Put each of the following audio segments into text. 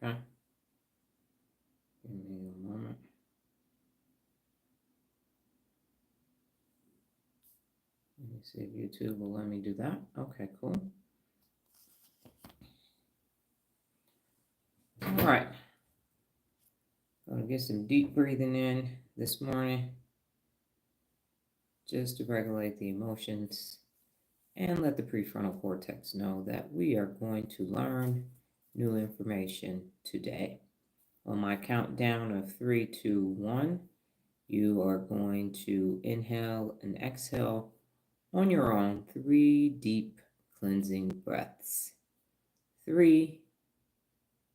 Okay. Give me a moment. Let me see if YouTube will let me do that. Okay, cool. All right. Gonna get some deep breathing in this morning just to regulate the emotions and let the prefrontal cortex know that we are going to learn new information today. On my countdown of 3, 2, 1, you are going to inhale and exhale on your own 3 deep cleansing breaths. 3,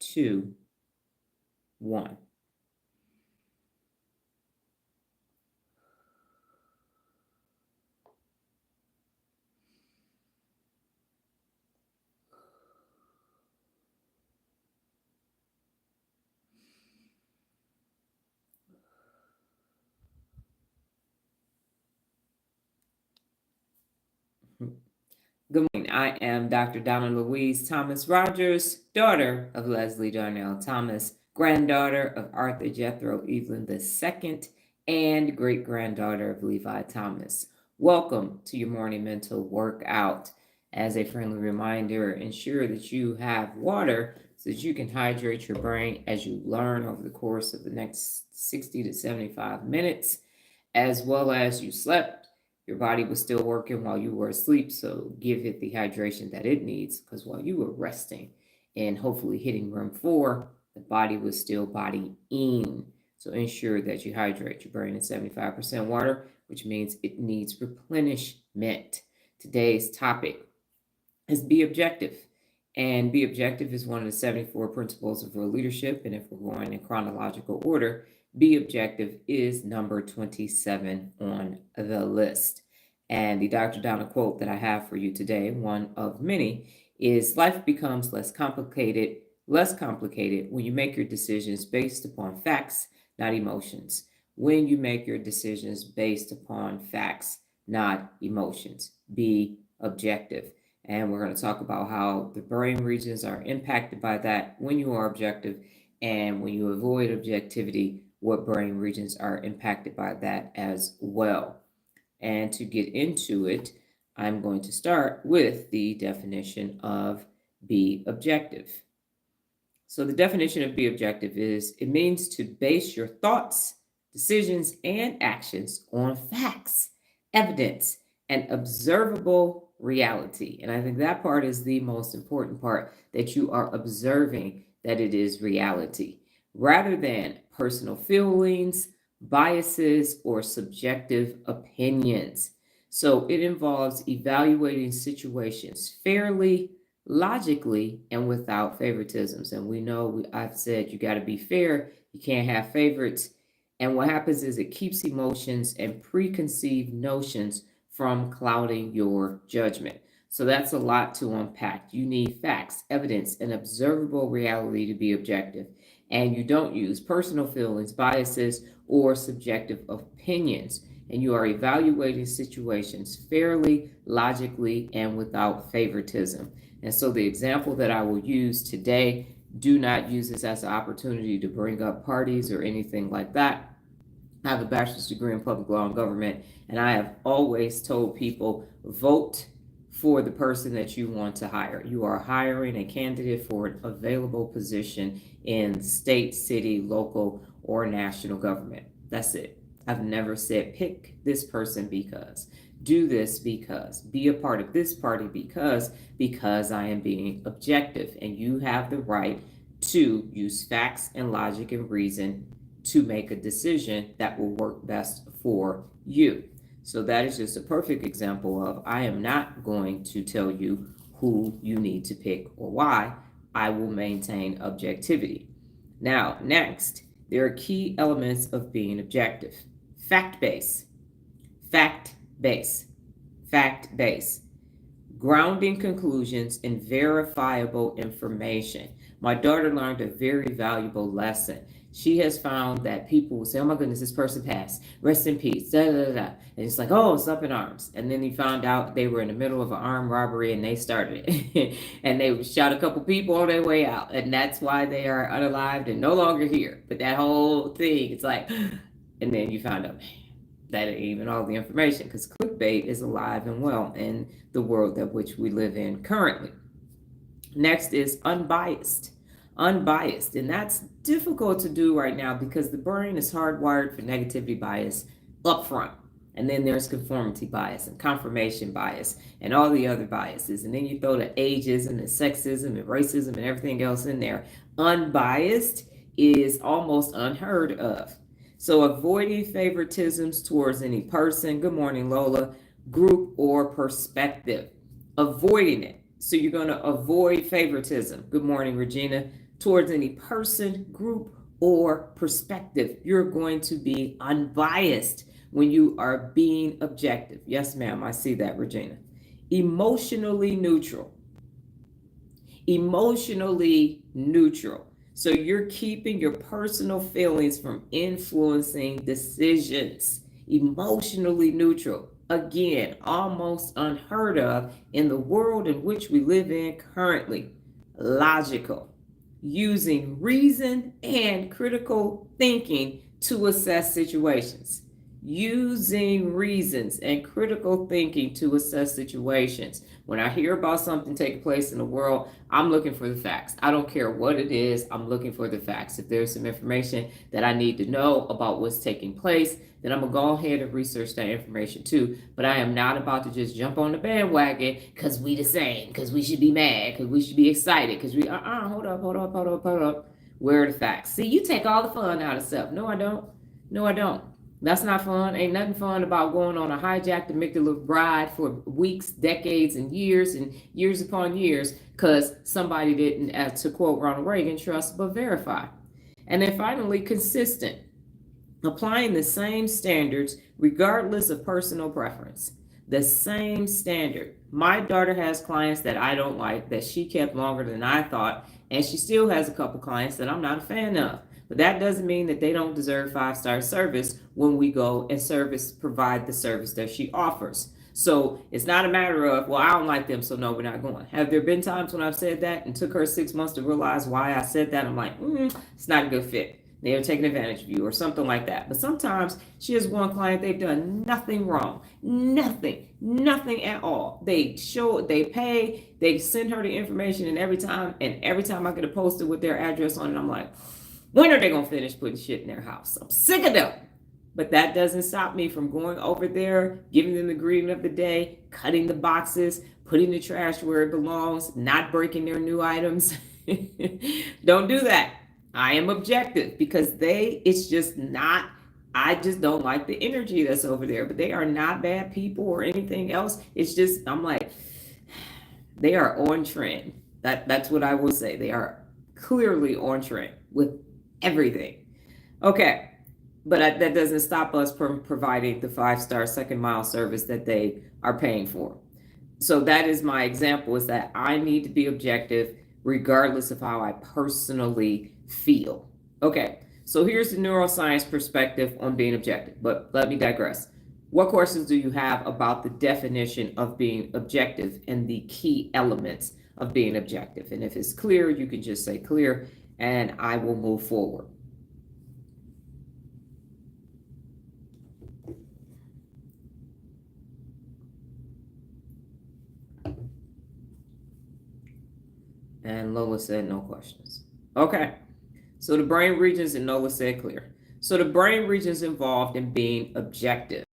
2, 1. Good morning. I am Dr. Donna Thomas-Rodgers, daughter of Leslie Darnell Thomas, granddaughter of Arthur Jethro Evelyn II, and great-granddaughter of Levi Thomas. Welcome to your morning mental workout. As a friendly reminder, ensure that you have water so that you can hydrate your brain as you learn over the course of the next 60 to 75 minutes, as well as you slept. Your body was still working while you were asleep, so give it the hydration that it needs, because while you were resting and hopefully hitting room 4, the body was still bodying. So ensure that you hydrate your brain in 75% water, which means it needs replenishment. Today's topic is be objective. And be objective is one of the 74 principles of real leadership. And if we're going in chronological order, be objective is number 27 on the list. And the Dr. Donna quote that I have for you today, one of many, is life becomes less complicated when you make your decisions based upon facts, not emotions. When you make your decisions based upon facts, not emotions. Be objective. And we're going to talk about how the brain regions are impacted by that when you are objective, and when you avoid objectivity, what brain regions are impacted by that as well. And to get into it, I'm going to start with the definition of be objective. So the definition of be objective is it means to base your thoughts, decisions, and actions on facts, evidence, and observable reality. And I think that part is the most important part, that you are observing that it is reality, rather than personal feelings, biases, or subjective opinions. So it involves evaluating situations fairly, logically, and without favoritisms. And we know, I've said, you got to be fair. You can't have favorites. And what happens is it keeps emotions and preconceived notions from clouding your judgment. So that's a lot to unpack. You need facts, evidence, and observable reality to be objective. And you don't use personal feelings, biases, or subjective opinions. And you are evaluating situations fairly, logically, and without favoritism. And so the example that I will use today, do not use this as an opportunity to bring up parties or anything like that. I have a bachelor's degree in public law and government, and I have always told people, vote for the person that you want to hire. You are hiring a candidate for an available position in state, city, local, or national government. That's it. I've never said pick this person because, do this because, be a part of this party because I am being objective, and you have the right to use facts and logic and reason to make a decision that will work best for you. So that is just a perfect example of, I am not going to tell you who you need to pick or why. I will maintain objectivity. Now, next, there are key elements of being objective. Fact-based, fact-based, fact-based. Grounding conclusions in verifiable information. My daughter learned a very valuable lesson. She has found that people will say, oh my goodness, this person passed. Rest in peace. Da, da, da, da. And it's like, oh, it's up in arms. And then he found out they were in the middle of an armed robbery and they started it. And they shot a couple people on their way out. And that's why they are unalived and no longer here. But that whole thing, it's like, and then you found out, that ain't even all the information, because clickbait is alive and well in the world that which we live in currently. Next is unbiased. Unbiased. And that's difficult to do right now because the brain is hardwired for negativity bias up front. And then there's conformity bias and confirmation bias and all the other biases. And then you throw the ageism and sexism and racism and everything else in there. Unbiased is almost unheard of. So avoiding favoritisms towards any person, good morning, Lola, group or perspective. Avoiding it. So you're going to avoid favoritism, good morning, Regina, towards any person, group, or perspective. You're going to be unbiased when you are being objective. Yes, ma'am, I see that, Regina. Emotionally neutral. Emotionally neutral. So you're keeping your personal feelings from influencing decisions. Emotionally neutral. Again, almost unheard of in the world in which we live in currently. Logical. Using reason and critical thinking to assess situations. Using reasons and critical thinking to assess situations. When I hear about something taking place in the world, I'm looking for the facts. I don't care what it is, I'm looking for the facts. If there's some information that I need to know about what's taking place, then I'm going to go ahead and research that information too. But I am not about to just jump on the bandwagon because we the same, because we should be mad, because we should be excited, because we, hold up. Where are the facts? See, you take all the fun out of stuff. No, I don't. No, I don't. That's not fun. Ain't nothing fun about going on a hijacked amygdala ride for weeks, decades, and years upon years because somebody didn't, to quote Ronald Reagan, trust but verify. And then finally, consistent. Applying the same standards regardless of personal preference. The same standard. My daughter has clients that I don't like, that she kept longer than I thought, and she still has a couple clients that I'm not a fan of. But that doesn't mean that they don't deserve 5-star service when we go and provide the service that she offers. So it's not a matter of, well, I don't like them, so no, we're not going. Have there been times when I've said that and took her 6 months to realize why I said that? I'm like, it's not a good fit. They are taking advantage of you or something like that. But sometimes she has one client, they've done nothing wrong. Nothing at all. They pay, they send her the information, and every time I get a poster with their address on it, I'm like, when are they going to finish putting shit in their house? I'm sick of them. But that doesn't stop me from going over there, giving them the greeting of the day, cutting the boxes, putting the trash where it belongs, not breaking their new items. Don't do that. I am objective because it's just not, I just don't like the energy that's over there. But they are not bad people or anything else. It's just, I'm like, they are on trend. That's what I will say. They are clearly on trend with everything. Okay, but that doesn't stop us from providing the 5-star second mile service that they are paying for. So that is my example, is that I need to be objective regardless of how I personally feel. Okay, so here's the neuroscience perspective on being objective, but let me digress. What questions do you have about the definition of being objective and the key elements of being objective? And if it's clear, you can just say clear, and I will move forward. And Lola said no questions. Okay, so the brain regions, and Lola said clear. So the brain regions involved in being objective.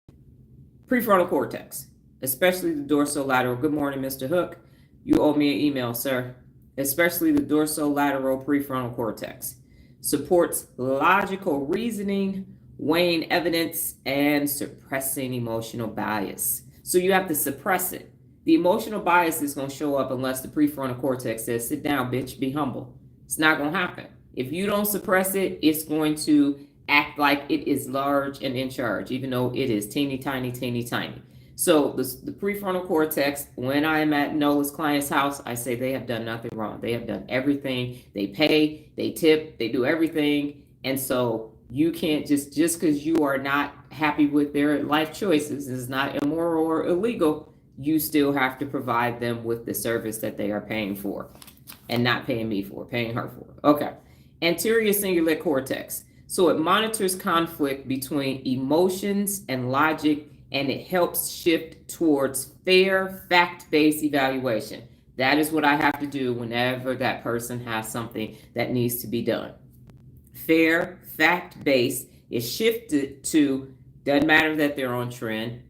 Prefrontal cortex, especially the dorsolateral. Good morning, Mr. Hook. You owe me an email, sir. Especially the dorsolateral prefrontal cortex. Supports logical reasoning, weighing evidence, and suppressing emotional bias. So you have to suppress it. The emotional bias is going to show up unless the prefrontal cortex says, sit down, bitch, be humble. It's not going to happen. If you don't suppress it, it's going to act like it is large and in charge, even though it is teeny tiny. So the prefrontal cortex, when I am at Nola's client's house, I say they have done nothing wrong. They have done everything. They pay, they tip, they do everything. And so you can't just because you are not happy with their life choices, is not immoral or illegal, you still have to provide them with the service that they are paying for and not paying me for, paying her for. Okay. Anterior cingulate cortex. So it monitors conflict between emotions and logic, and it helps shift towards fair, fact-based evaluation. That is what I have to do whenever that person has something that needs to be done. Fair, fact-based is shifted to, doesn't matter that they're on trend,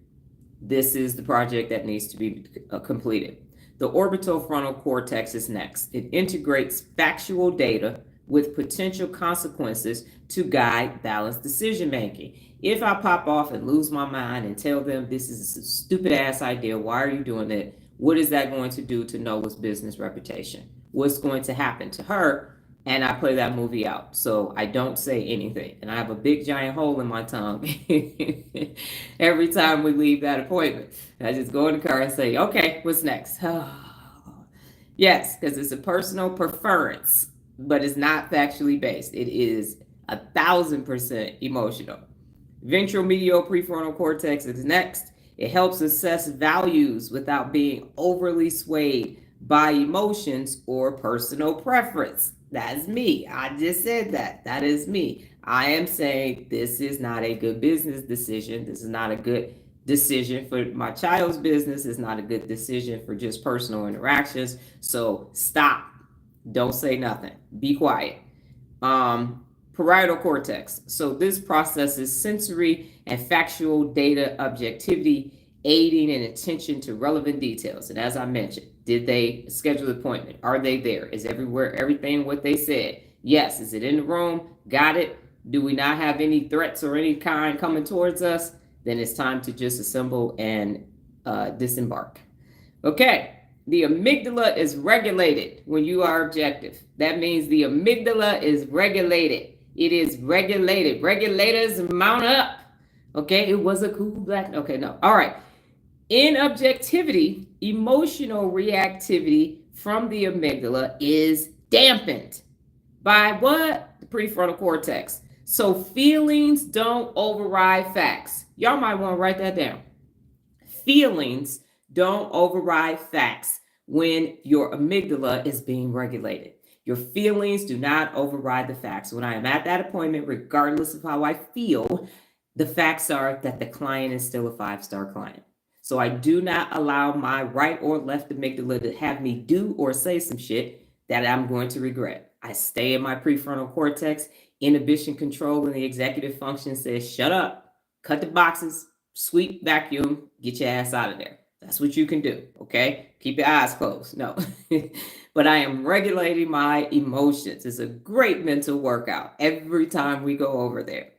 this is the project that needs to be completed. The orbital frontal cortex is next. It integrates factual data with potential consequences to guide balanced decision making. If I pop off and lose my mind and tell them this is a stupid ass idea, why are you doing it? What is that going to do to Nola's business reputation? What's going to happen to her? And I play that movie out. So I don't say anything. And I have a big giant hole in my tongue every time we leave that appointment. I just go in the car and say, okay, what's next? Yes, because it's a personal preference, but it's not factually based. It is 1,000% emotional. Ventral medial prefrontal cortex is next. It helps assess values without being overly swayed by emotions or personal preference. That's me. I just said that. That is me. I am saying this is not a good business decision. This is not a good decision for my child's business. It's not a good decision for just personal interactions. So stop. Don't say nothing. Be quiet. Parietal cortex. So this processes sensory and factual data objectivity, aiding in attention to relevant details. And as I mentioned, did they schedule an appointment? Are they there? Is everything what they said? Yes. Is it in the room? Got it. Do we not have any threats or any kind coming towards us? Then it's time to just assemble and disembark. Okay. The amygdala is regulated when you are objective. That means the amygdala is regulated. It is regulated. Regulators mount up. Okay, it was a cool black. Okay, no. All right. In objectivity, emotional reactivity from the amygdala is dampened by what? The prefrontal cortex. So feelings don't override facts. Y'all might want to write that down. Feelings don't override facts when your amygdala is being regulated. Your feelings do not override the facts. When I am at that appointment, regardless of how I feel, the facts are that the client is still a 5-star client. So I do not allow my right or left amygdala to have me do or say some shit that I'm going to regret. I stay in my prefrontal cortex. Inhibition control in the executive function says, shut up, cut the boxes, sweep, vacuum, get your ass out of there. That's what you can do, okay? Keep your eyes closed. No. But I am regulating my emotions. It's a great mental workout every time we go over there.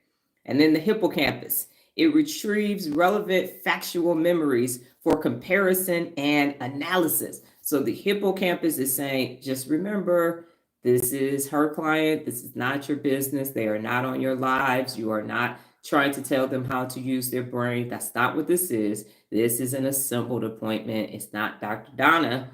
And then the hippocampus. It retrieves relevant factual memories for comparison and analysis. So the hippocampus is saying, just remember, this is her client. This is not your business. They are not on your lives. You are not trying to tell them how to use their brain. That's not what this is. This is an assembled appointment. It's not Dr. Donna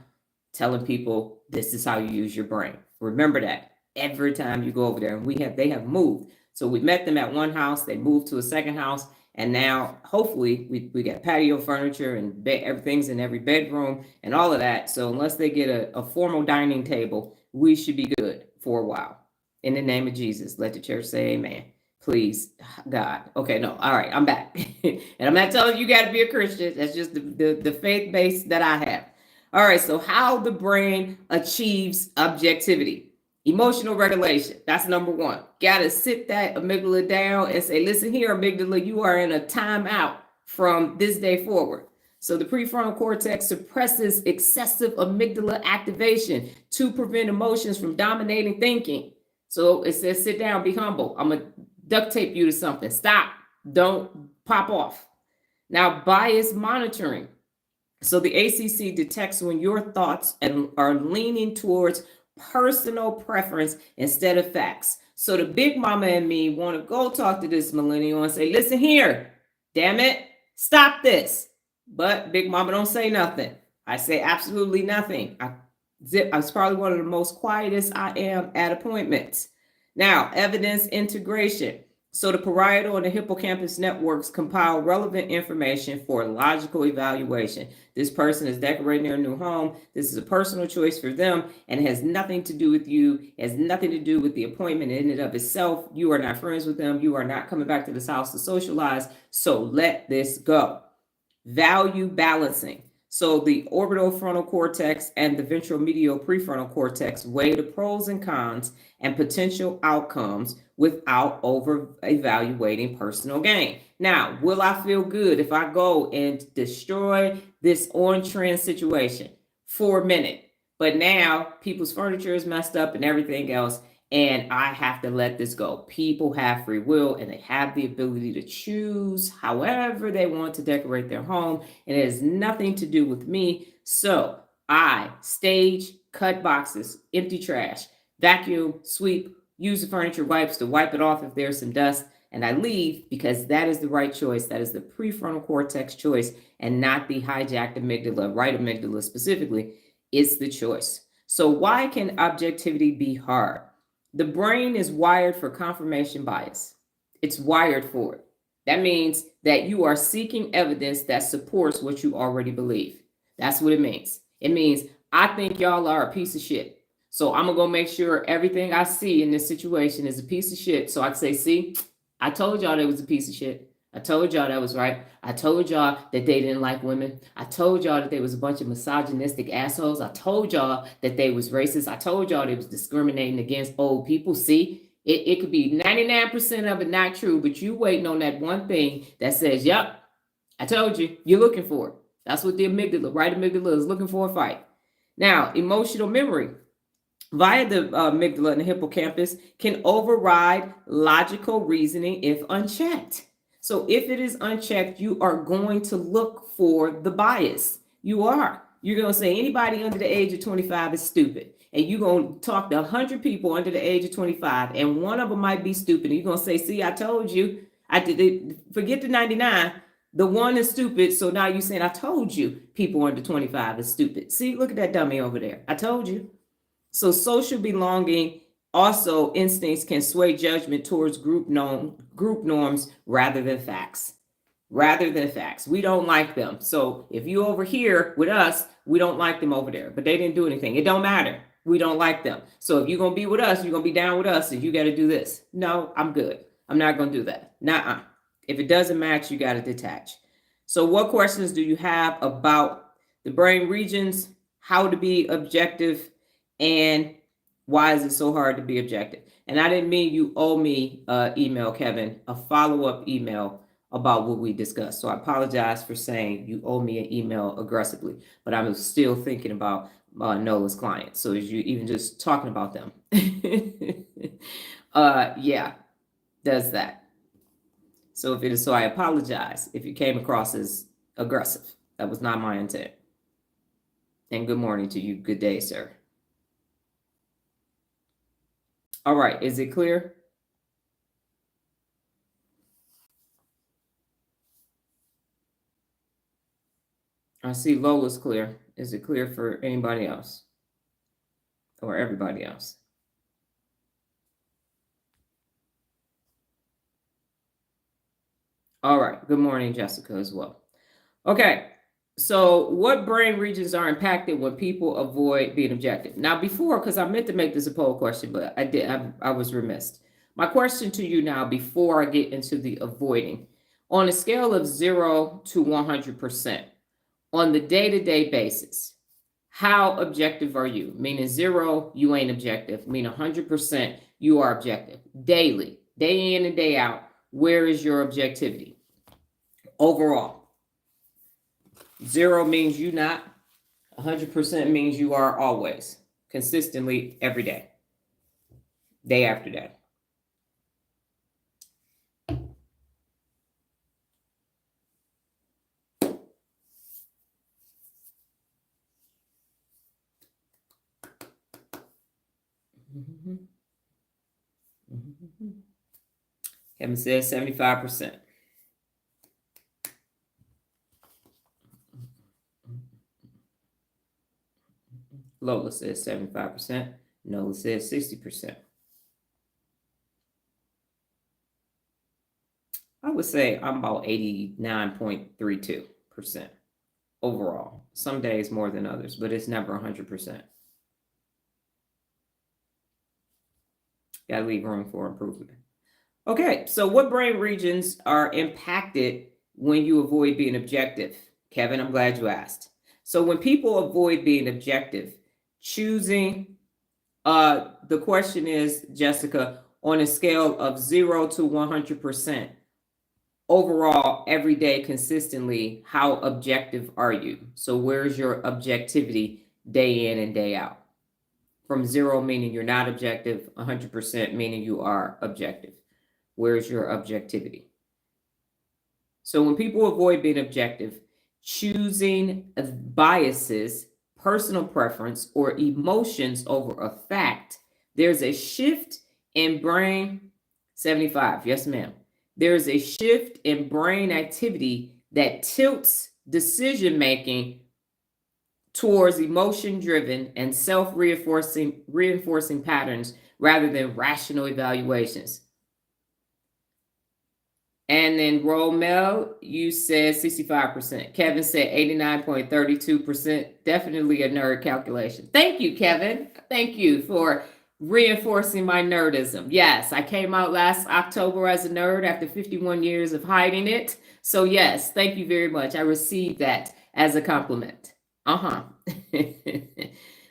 telling people this is how you use your brain. Remember that every time you go over there. And they have moved. So we met them at one house. They moved to a second house. And now, hopefully, we got patio furniture and everything's in every bedroom and all of that. So unless they get a formal dining table, we should be good for a while. In the name of Jesus, let the church say amen. Please, God. Okay, no. All right, I'm back. And I'm not telling you got to be a Christian. That's just the faith base that I have. All right, so how the brain achieves objectivity. Emotional regulation. That's number one. Got to sit that amygdala down and say, listen here, amygdala, you are in a timeout from this day forward. So the prefrontal cortex suppresses excessive amygdala activation to prevent emotions from dominating thinking. So it says, sit down, be humble. I'm going to duct tape you to something. Stop. Don't pop off. Now, bias monitoring. So the ACC detects when your thoughts are leaning towards personal preference instead of facts. So the big mama and me want to go talk to this millennial and say, listen here, damn it, stop this. But big mama don't say nothing. I say absolutely nothing. I was probably one of the most quietest I am at appointments. Now, evidence integration. So the parietal and the hippocampus networks compile relevant information for logical evaluation. This person is decorating their new home. This is a personal choice for them, and it has nothing to do with you. It has nothing to do with the appointment in and of itself. You are not friends with them. You are not coming back to this house to socialize. So let this go. Value balancing. So the orbital frontal cortex and the ventromedial prefrontal cortex weigh the pros and cons and potential outcomes without over evaluating personal gain. Now, will I feel good if I go and destroy this on trend situation for a minute? But now people's furniture is messed up and everything else, and I have to let this go. People have free will and they have the ability to choose however they want to decorate their home, and it has nothing to do with me. So I stage, cut boxes, empty trash, vacuum, sweep, use the furniture wipes to wipe it off if there's some dust, and I leave because that is the right choice. That is the prefrontal cortex choice and not the hijacked amygdala, right amygdala specifically. It's the choice. So why can objectivity be hard? The brain is wired for confirmation bias. It's wired for it. That means that you are seeking evidence that supports what you already believe. That's what it means. It means I think y'all are a piece of shit. So I'm going to go make sure everything I see in this situation is a piece of shit. So I can say, see, I told y'all they was a piece of shit. I told y'all that was right. I told y'all that they didn't like women. I told y'all that they was a bunch of misogynistic assholes. I told y'all that they was racist. I told y'all they was discriminating against old people. See, it could be 99% of it not true, but you waiting on that one thing that says, yep, I told you, you're looking for it. That's what the amygdala, right amygdala is looking for a fight. Now, emotional memory via the amygdala and the hippocampus can override logical reasoning if unchecked. So if it is unchecked, you are going to look for the bias. You are. You're going to say anybody under the age of 25 is stupid. And you're going to talk to 100 people under the age of 25, and one of them might be stupid. And you're going to say, see, I told you. I did. Forget the 99. The one is stupid. So now you're saying, I told you people under 25 is stupid. See, look at that dummy over there. I told you. So social belonging also instincts can sway judgment towards group norms rather than facts. We don't like them. So if you over here with us, we don't like them over there, but they didn't do anything. It don't matter. We don't like them. So if you're going to be with us, you're going to be down with us, and you got to do this. No, I'm good. I'm not going to do that. Nuh-uh. If it doesn't match, you got to detach. So what questions do you have about the brain regions, how to be objective, and why is it so hard to be objective? And I didn't mean you owe me email, Kevin, a follow-up email about what we discussed. So I apologize for saying you owe me an email aggressively, but I'm still thinking about Nola's clients. So as you even just talking about them, yeah, does that. So if it is so, I apologize if you came across as aggressive. That was not my intent. And good morning to you. Good day, sir. All right, is it clear? I see Lola's clear. Is it clear for anybody else? Or everybody else? All right, good morning, Jessica, as well. Okay, so what brain regions are impacted when people avoid being objective? Now before, because I meant to make this a poll question, but I was remiss. My question to you now, before I get into the avoiding, on a scale of 0 to 100%, on the day-to-day basis, how objective are you? Meaning 0, you ain't objective. Meaning 100%, you are objective. Daily, day in and day out, where is your objectivity? Overall. 0 means you not. 100% means you are always, consistently, every day, day after day. Kevin says 75%. Lola says 75%. Nola says 60%. would say I'm about 89.32% overall. Some days more than others, but it's never 100%. Got to leave room for improvement. Okay, so what brain regions are impacted when you avoid being objective? Kevin, I'm glad you asked. So when people avoid being objective, choosing, the question is, Jessica, on a scale of 0 to 100%, overall, every day, consistently, how objective are you? So where's your objectivity day in and day out? From 0 meaning you're not objective, 100% meaning you are objective. Where's your objectivity? So when people avoid being objective, choosing biases, personal preference, or emotions over a fact, there's a shift in brain. 75, yes ma'am. There's a shift in brain activity that tilts decision making towards emotion-driven and self-reinforcing patterns rather than rational evaluations. And then Romel, you said 65%. Kevin said 89.32%. Definitely a nerd calculation. Thank you, Kevin. Thank you for reinforcing my nerdism. Yes, I came out last October as a nerd after 51 years of hiding it. So yes, thank you very much. I received that as a compliment.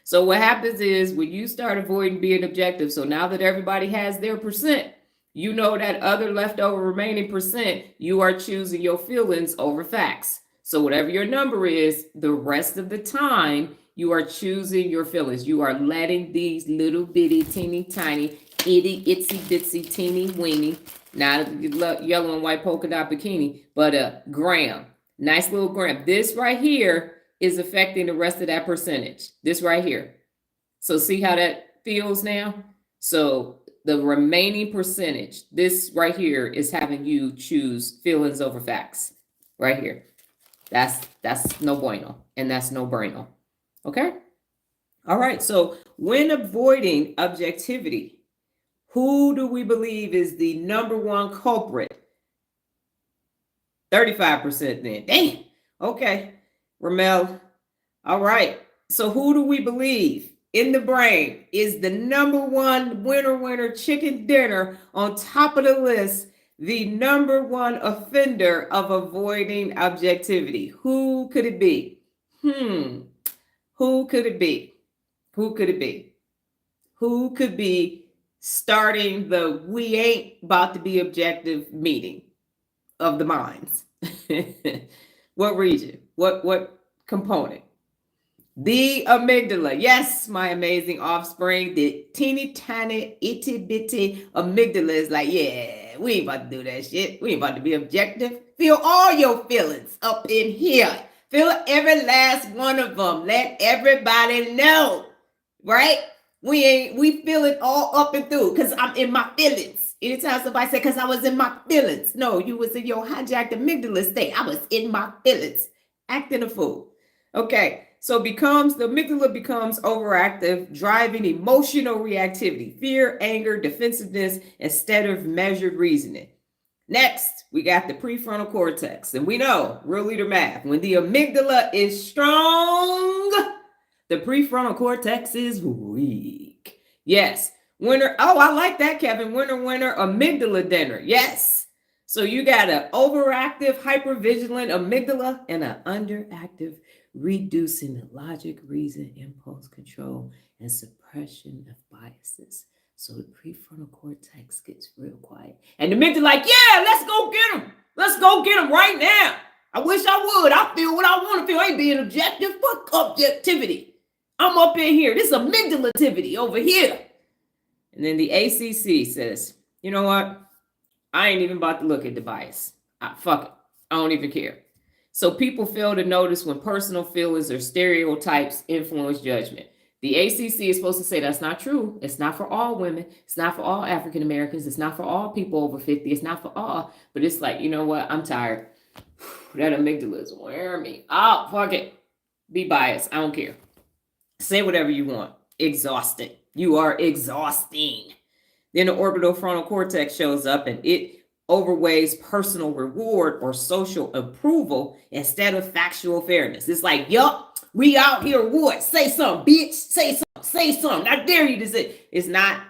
So what happens is when you start avoiding being objective, so now that everybody has their percent, you know that other leftover remaining percent, you are choosing your feelings over facts. So whatever your number is, the rest of the time, you are choosing your feelings. You are letting these little bitty, teeny tiny, itty, itsy, bitsy, teeny, weeny, not a yellow and white polka dot bikini, but a gram. Nice little gram. This right here is affecting the rest of that percentage. This right here. So see how that feels now? So the remaining percentage, this right here is having you choose feelings over facts. Right here. That's no bueno. And that's no brainer. Okay? All right. So when avoiding objectivity, who do we believe is the number one culprit? 35% then. Dang. Okay. Ramel. All right. So who do we believe in the brain is the number one winner chicken dinner on top of the list, the number one offender of avoiding objectivity? Who could it be? Who could it be? Who could it be? Who could be starting the we ain't about to be objective meeting of the minds? What region? What component? The amygdala. Yes, my amazing offspring. The teeny tiny itty bitty amygdala is like, yeah, we ain't about to do that shit. We ain't about to be objective. Feel all your feelings up in here. Feel every last one of them. Let everybody know, right? We feel it all up and through because I'm in my feelings. Anytime somebody say, because I was in my feelings. No, you was in your hijacked amygdala state. I was in my feelings. Acting a fool. Okay. So the amygdala becomes overactive, driving emotional reactivity, fear, anger, defensiveness, instead of measured reasoning. Next, we got the prefrontal cortex. And we know, real leader math, when the amygdala is strong, the prefrontal cortex is weak. Yes. Winner. Oh, I like that, Kevin. Winner, amygdala dinner. Yes. So you got an overactive, hypervigilant amygdala and an underactive, reducing the logic, reason, impulse control, and suppression of biases. So the prefrontal cortex gets real quiet. And the amygdala like, yeah, let's go get him. Let's go get him right now. I wish I would. I feel what I want to feel. I ain't being objective. Fuck objectivity. I'm up in here. This amygdalativity over here. And then the ACC says, you know what? I ain't even about to look at the bias. Fuck it. I don't even care. So people fail to notice when personal feelings or stereotypes influence judgment. The ACC is supposed to say that's not true. It's not for all women. It's not for all African Americans. It's not for all people over 50. It's not for all. But it's like, you know what? I'm tired. That amygdala is wearing me. Oh, fuck it. Be biased. I don't care. Say whatever you want. Exhausted. You are exhausting. Then the orbital frontal cortex shows up and it overweighs personal reward or social approval instead of factual fairness. It's like, yup, we out here what? Say something, bitch. Say something. Say something. I dare you to say. It's not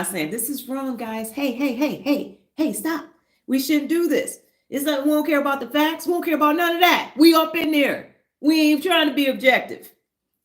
saying this is wrong, guys. Hey, stop. We shouldn't do this. It's like we won't care about the facts. We won't care about none of that. We up in there. We ain't trying to be objective.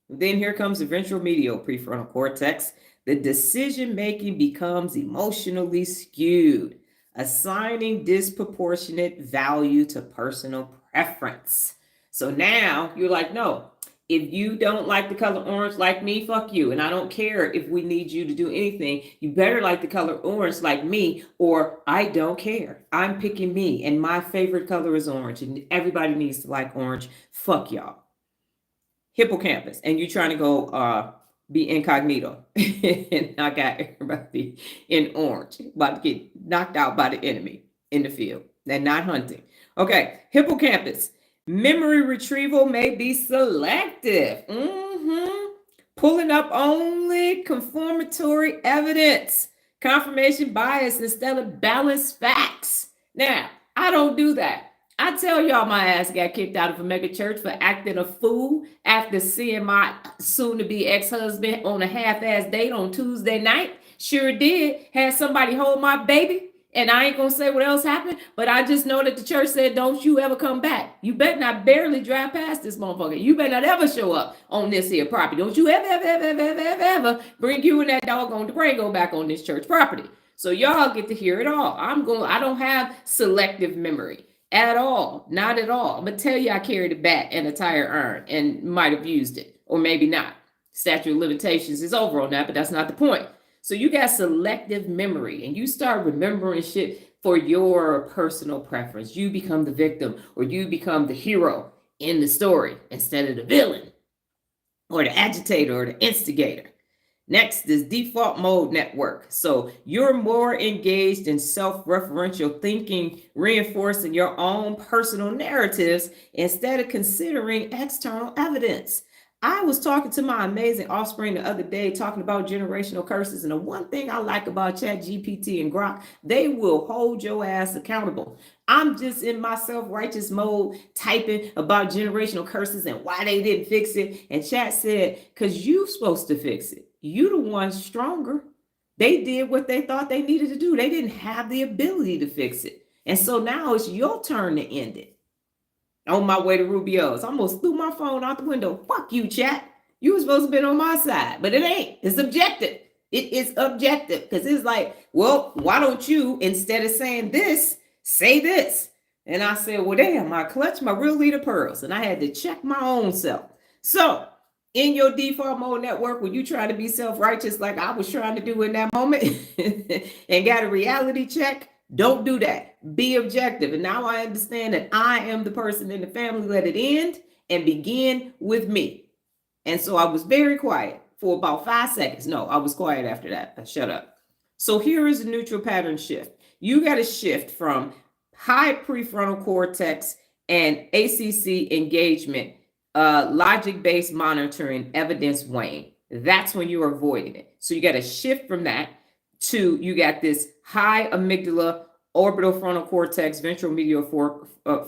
Then here comes the ventral medial prefrontal cortex. The decision making becomes emotionally skewed, assigning disproportionate value to personal preference. So now you're like, no, if you don't like the color orange like me, fuck you. And I don't care if we need you to do anything. You better like the color orange like me, or I don't care. I'm picking me, and my favorite color is orange, and everybody needs to like orange. Fuck y'all. Hippocampus, and you're trying to go be incognito and knock out everybody in orange, about to get knocked out by the enemy in the field. They're not hunting. Okay, hippocampus. Memory retrieval may be selective. Pulling up only confirmatory evidence. Confirmation bias instead of balanced facts. Now, I don't do that. I tell y'all my ass got kicked out of a mega church for acting a fool after seeing my soon-to-be ex-husband on a half-ass date on Tuesday night. Sure did. Had somebody hold my baby, and I ain't gonna say what else happened, but I just know that the church said, don't you ever come back. You better not barely drive past this motherfucker. You better not ever show up on this here property. Don't you ever bring you and that doggone Durango back on this church property. So y'all get to hear it all. I don't have selective memory. At all. Not at all. I'm going to tell you I carried a bat and a tire iron and might have used it. Or maybe not. Statute of limitations is over on that, but that's not the point. So you got selective memory and you start remembering shit for your personal preference. You become the victim or you become the hero in the story instead of the villain or the agitator or the instigator. Next is default mode network. So you're more engaged in self-referential thinking, reinforcing your own personal narratives instead of considering external evidence. I was talking to my amazing offspring the other day, talking about generational curses. And the one thing I like about ChatGPT and Grok, they will hold your ass accountable. I'm just in my self-righteous mode typing about generational curses and why they didn't fix it. And Chat said, because you're supposed to fix it. You the one stronger. They did what they thought they needed to do. They didn't have the ability to fix it. And so now it's your turn to end it. On my way to Rubio's, I almost threw my phone out the window. Fuck you, Chat. You were supposed to be on my side, but it ain't. It's objective. It is objective because it's like, well, why don't you, instead of saying this, say this? And I said, well, damn, I clutched my real leader pearls and I had to check my own self. So in your default mode network, when you try to be self-righteous like I was trying to do in that moment and got a reality check, don't do that. Be objective. And now I understand that I am the person in the family. Let it end and begin with me. And so I was very quiet for about 5 seconds. No, I was quiet after that. I shut up. So here is a neutral pattern shift. You got to shift from high prefrontal cortex and ACC engagement, logic-based monitoring, evidence weighing. That's when you're avoiding it. So you got to shift from that to, you got this high amygdala, orbital frontal cortex, ventral medial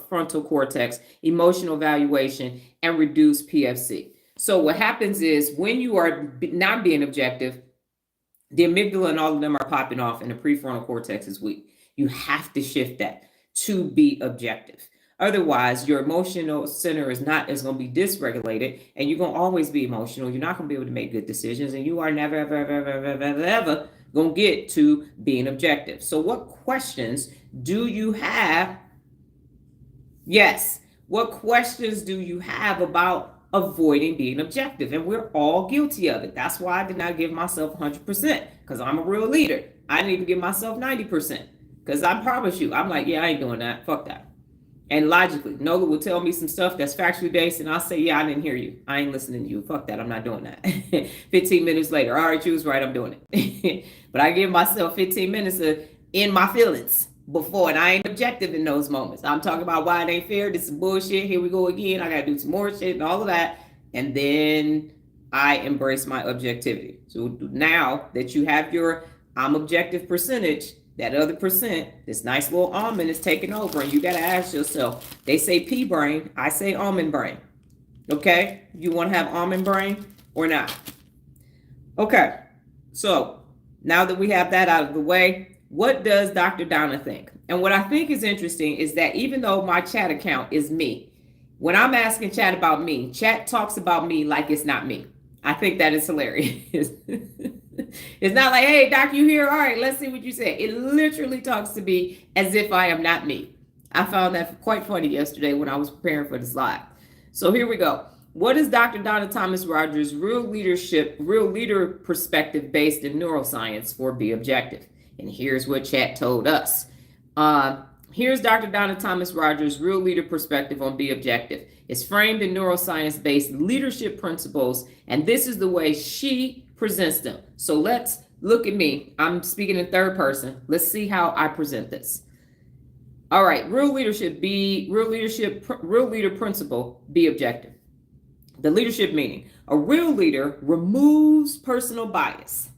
frontal cortex, emotional evaluation, and reduced PFC. So what happens is when you are not being objective, the amygdala and all of them are popping off and the prefrontal cortex is weak. You have to shift that to be objective. Otherwise, your emotional center is going to be dysregulated and you're going to always be emotional. You're not going to be able to make good decisions and you are never, ever going to get to being objective. So what questions do you have? Yes. What questions do you have about avoiding being objective? And we're all guilty of it. That's why I did not give myself 100% because I'm a real leader. I didn't even give myself 90% because I promise you, I'm like, yeah, I ain't doing that. Fuck that. And logically, Nola will tell me some stuff that's factually based, and I'll say, yeah, I didn't hear you. I ain't listening to you. Fuck that. I'm not doing that. 15 minutes later, all right, you was right. I'm doing it. But I give myself 15 minutes in my feelings before, and I ain't objective in those moments. I'm talking about why it ain't fair. This is bullshit. Here we go again. I got to do some more shit and all of that. And then I embrace my objectivity. So now that you have your I'm objective percentage, that other percent, this nice little almond is taking over, and you got to ask yourself, they say pea brain, I say almond brain. Okay? You want to have almond brain or not? Okay. So now that we have that out of the way, what does Dr. Donna think? And what I think is interesting is that even though my chat account is me, when I'm asking chat about me, chat talks about me like it's not me. I think that is hilarious. It's not like, hey, doc, you here? All right, let's see what you say. It literally talks to me as if I am not me. I found that quite funny yesterday when I was preparing for the slide. So here we go. What is Dr. Donna Thomas-Rodgers' real leader perspective based in neuroscience for Be Objective? And here's what chat told us. Here's Dr. Donna Thomas-Rodgers' real leader perspective on Be Objective. It's framed in neuroscience-based leadership principles, and this is the way she presents them. So let's look at me. I'm speaking in third person. Let's see how I present this. All right, real leader principle, Be Objective. The leadership meaning. A real leader removes personal bias.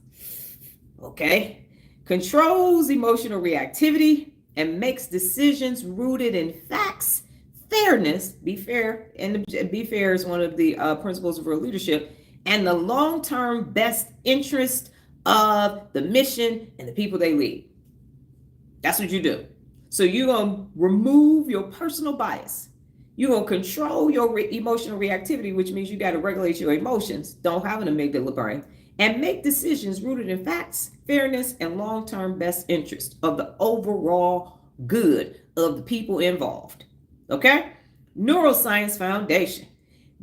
Okay. Controls emotional reactivity and makes decisions rooted in facts, fairness, be fair, and be fair is one of the principles of real leadership, and the long-term best interest of the mission and the people they lead. That's what you do. So you're going to remove your personal bias. You're going to control your emotional reactivity, which means you got to regulate your emotions, don't have an amygdala brain, and make decisions rooted in facts, fairness, and long-term best interest of the overall good of the people involved. Okay? Neuroscience foundation.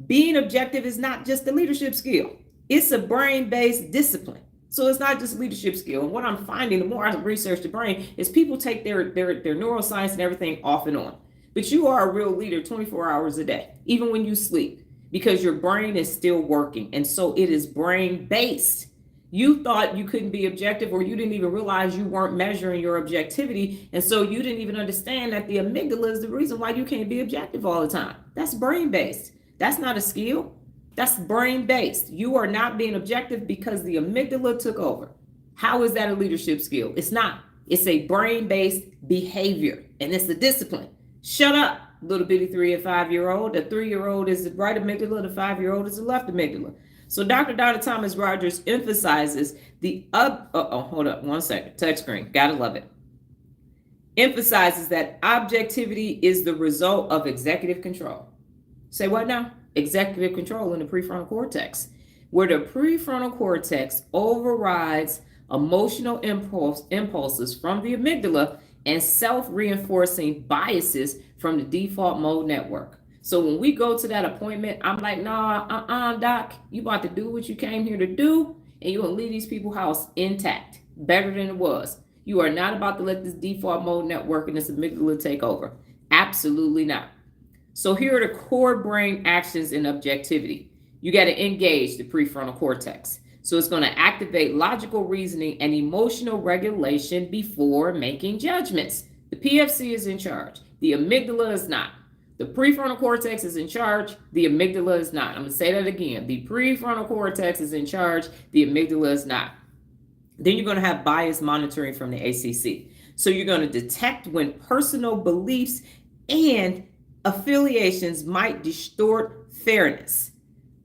Being objective is not just a leadership skill. It's a brain-based discipline. So it's not just leadership skill. And what I'm finding, the more I research the brain, is people take their neuroscience and everything off and on. But you are a real leader 24 hours a day, even when you sleep, because your brain is still working. And so it is brain-based. You thought you couldn't be objective, or you didn't even realize you weren't measuring your objectivity. And so you didn't even understand that the amygdala is the reason why you can't be objective all the time. That's brain-based. That's not a skill. That's brain-based. You are not being objective because the amygdala took over. How is that a leadership skill? It's not. It's a brain-based behavior, and it's a discipline. Shut up, little bitty 3 and 5-year-old. The 3-year-old is the right amygdala. The 5-year-old is the left amygdala. So Dr. Donna Thomas-Rodgers emphasizes hold up one second. Touchscreen. Gotta love it. Emphasizes that objectivity is the result of executive control. Say what now? Executive control in the prefrontal cortex, where the prefrontal cortex overrides emotional impulses from the amygdala and self-reinforcing biases from the default mode network. So when we go to that appointment, I'm like, nah, doc, you about to do what you came here to do, and you're gonna leave these people's house intact, better than it was. You are not about to let this default mode network and this amygdala take over. Absolutely not. So here are the core brain actions in objectivity. You got to engage the prefrontal cortex. So it's going to activate logical reasoning and emotional regulation before making judgments. The PFC is in charge. The amygdala is not. The prefrontal cortex is in charge. The amygdala is not. I'm going to say that again. The prefrontal cortex is in charge. The amygdala is not. Then you're going to have bias monitoring from the ACC. So you're going to detect when personal beliefs and affiliations might distort fairness.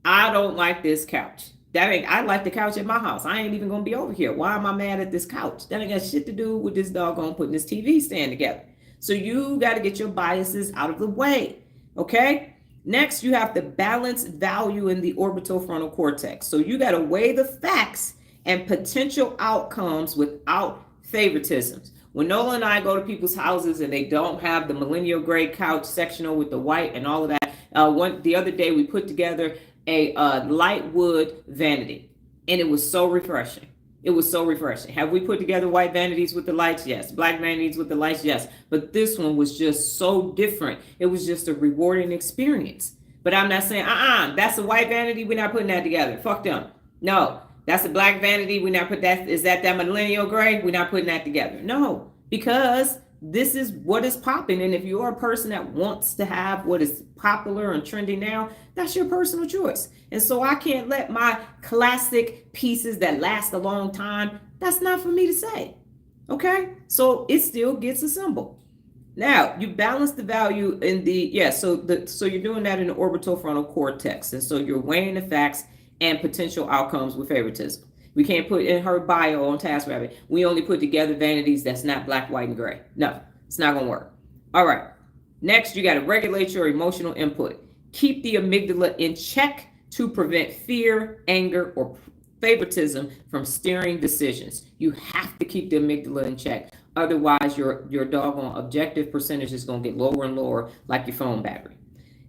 I don't like this couch. I like the couch at my house. I ain't even gonna be over here. Why am I mad at this couch? That ain't got shit to do with this doggone putting this TV stand together. So you got to get your biases out of the way. Okay. Next, you have to balance value in the orbital frontal cortex. So you got to weigh the facts and potential outcomes without favoritisms. When Nola and I go to people's houses and they don't have the millennial gray couch sectional with the white and all of that, the other day we put together a light wood vanity, and it was so refreshing. It was so refreshing. Have we put together white vanities with the lights? Yes. Black vanities with the lights? Yes. But this one was just so different. It was just a rewarding experience. But I'm not saying, that's a white vanity. We're not putting that together. Fuck them. No. That's a black vanity. We're not put that. Is that millennial gray? We're not putting that together. No, because this is what is popping. And if you're a person that wants to have what is popular and trendy now, that's your personal choice. And so I can't let my classic pieces that last a long time, that's not for me to say. Okay, so it still gets a symbol. Now you balance the value in the so you're doing that in the orbital frontal cortex, and so you're weighing the facts and potential outcomes with favoritism. We can't put in her bio on TaskRabbit. We only put together vanities that's not black, white, and gray. No, it's not gonna work. All right. Next, you got to regulate your emotional input. Keep the amygdala in check to prevent fear, anger, or favoritism from steering decisions. You have to keep the amygdala in check. Otherwise, your doggone objective percentage is going to get lower and lower, like your phone battery.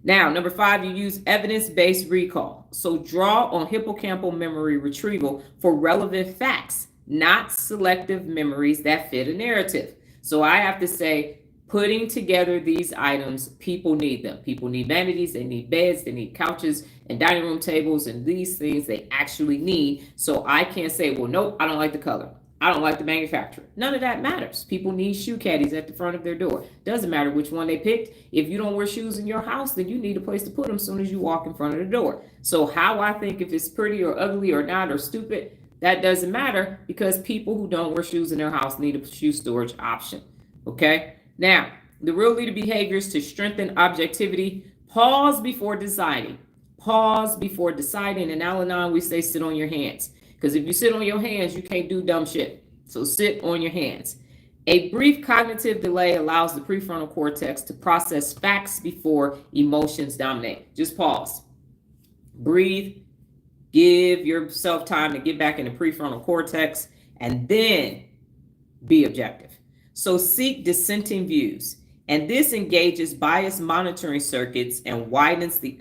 Now, number 5, you use evidence-based recall. So draw on hippocampal memory retrieval for relevant facts, not selective memories that fit a narrative. So I have to say, putting together these items, people need them. People need vanities, they need beds, they need couches and dining room tables, and these things they actually need. So I can't say, well, nope, I don't like the color. I don't like the manufacturer. None of that matters. People need shoe caddies at the front of their door. Doesn't matter which one they picked. If you don't wear shoes in your house, then you need a place to put them as soon as you walk in front of the door. So how I think if it's pretty or ugly or not or stupid, that doesn't matter, because people who don't wear shoes in their house need a shoe storage option. Okay? Now, the real leader behaviors to strengthen objectivity: pause before deciding. Pause before deciding. In Al-Anon, we say sit on your hands. Because if you sit on your hands, you can't do dumb shit. So sit on your hands. A brief cognitive delay allows the prefrontal cortex to process facts before emotions dominate. Just pause. Breathe. Give yourself time to get back in the prefrontal cortex, and then be objective. So seek dissenting views. And this engages bias monitoring circuits and widens the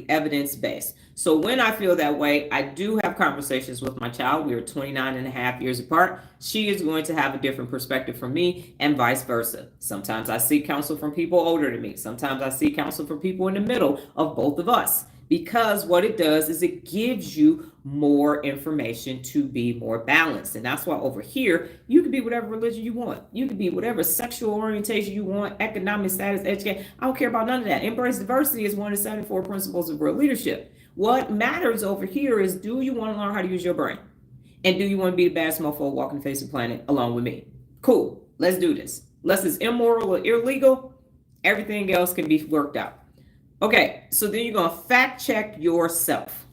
evidence base. So when I feel that way, I do have conversations with my child. We are 29 and a half years apart. She is going to have a different perspective from me, and vice versa. Sometimes I seek counsel from people older than me. Sometimes I seek counsel from people in the middle of both of us. Because what it does is it gives you more information to be more balanced. And that's why over here, you can be whatever religion you want. You can be whatever sexual orientation you want, economic status, education. I don't care about none of that. Embrace diversity is one of the 74 principles of real leadership. What matters over here is, do you want to learn how to use your brain? And do you want to be the baddest mofo walking the face of the planet along with me? Cool. Let's do this. Unless it's immoral or illegal, everything else can be worked out. Okay, so then you're going to fact check yourself.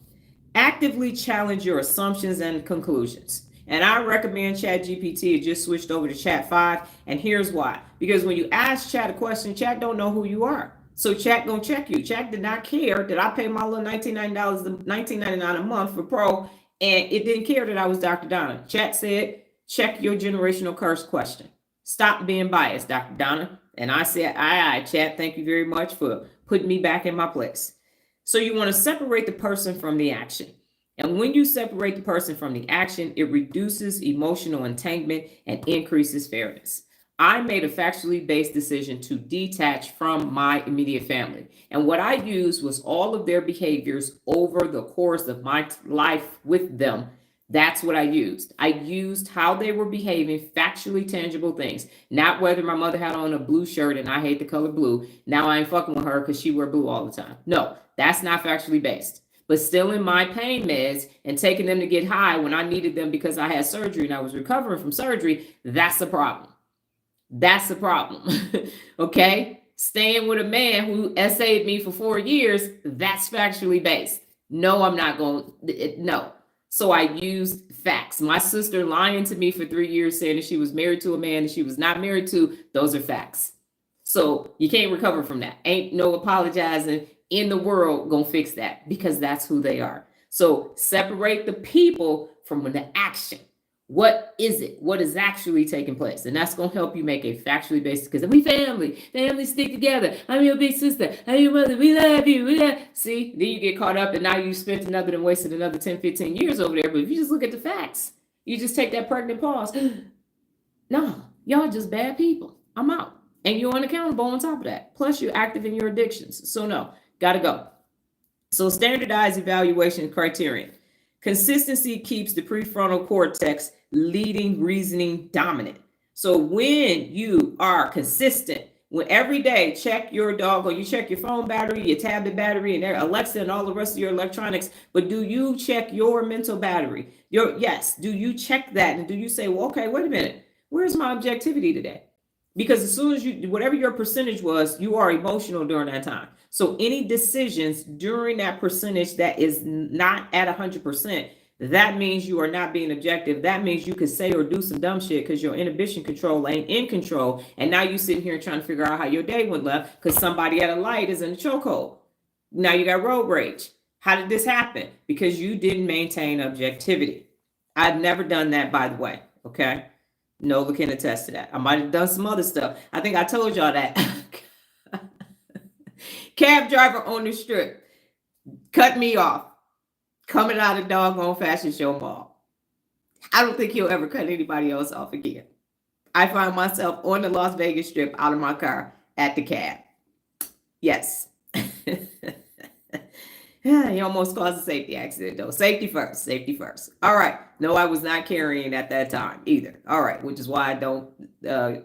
Actively challenge your assumptions and conclusions. And I recommend ChatGPT. It just switched over to Chat 5. And here's why. Because when you ask Chat a question, Chat don't know who you are. So Chat gonna check you. Chat did not care that I paid my little $19.99 a month for Pro, and it didn't care that I was Dr. Donna. Chat said, check your generational curse question. Stop being biased, Dr. Donna. And I said, aye, Chat, thank you very much for putting me back in my place. So you want to separate the person from the action. And when you separate the person from the action, it reduces emotional entanglement and increases fairness. I made a factually based decision to detach from my immediate family. And what I used was all of their behaviors over the course of my life with them. That's what I used. I used how they were behaving, factually tangible things. Not whether my mother had on a blue shirt and I hate the color blue. Now I ain't fucking with her because she wear blue all the time. No, that's not factually based. But still in my pain meds and taking them to get high when I needed them because I had surgery and I was recovering from surgery, that's a problem. That's a problem. Okay? Staying with a man who essayed me for 4 years, that's factually based. No, I'm not going to, no. So I used facts. My sister lying to me for 3 years saying that she was married to a man that she was not married to, those are facts. So you can't recover from that. Ain't no apologizing in the world gonna fix that, because that's who they are. So separate the people from the action. What is it? What is actually taking place? And that's going to help you make a factually based, because we family stick together. I'm your big sister. I'm your mother. We love you. We love. See, then you get caught up and now you spent and wasted another 10, 15 years over there. But if you just look at the facts, you just take that pregnant pause. No, y'all just bad people. I'm out. And you're unaccountable on top of that. Plus you're active in your addictions. So no, gotta go. So standardized evaluation criterion. Consistency keeps the prefrontal cortex leading reasoning dominant. So when you are consistent, when every day check your dog, or you check your phone battery, your tablet battery, and Alexa and all the rest of your electronics, but do you check your mental battery? Yes, do you check that? And do you say, well, okay, wait a minute. Where's my objectivity today? Because as soon as you, whatever your percentage was, you are emotional during that time. So any decisions during that percentage that is not at 100%, that means you are not being objective. That means you could say or do some dumb shit because your inhibition control ain't in control. And now you sitting here trying to figure out how your day went left because somebody at a light is in a chokehold. Now you got road rage. How did this happen? Because you didn't maintain objectivity. I've never done that, by the way. Okay. Nola can attest to that. I might have done some other stuff. I think I told y'all that. Cab driver on the strip cut me off coming out of doggone fashion show mall. I don't think he'll ever cut anybody else off again. I find myself on the Las Vegas Strip out of my car at the cab. Yes. He almost caused a safety accident, though. Safety first. Safety first. All right. No, I was not carrying at that time either. All right. Which is why I don't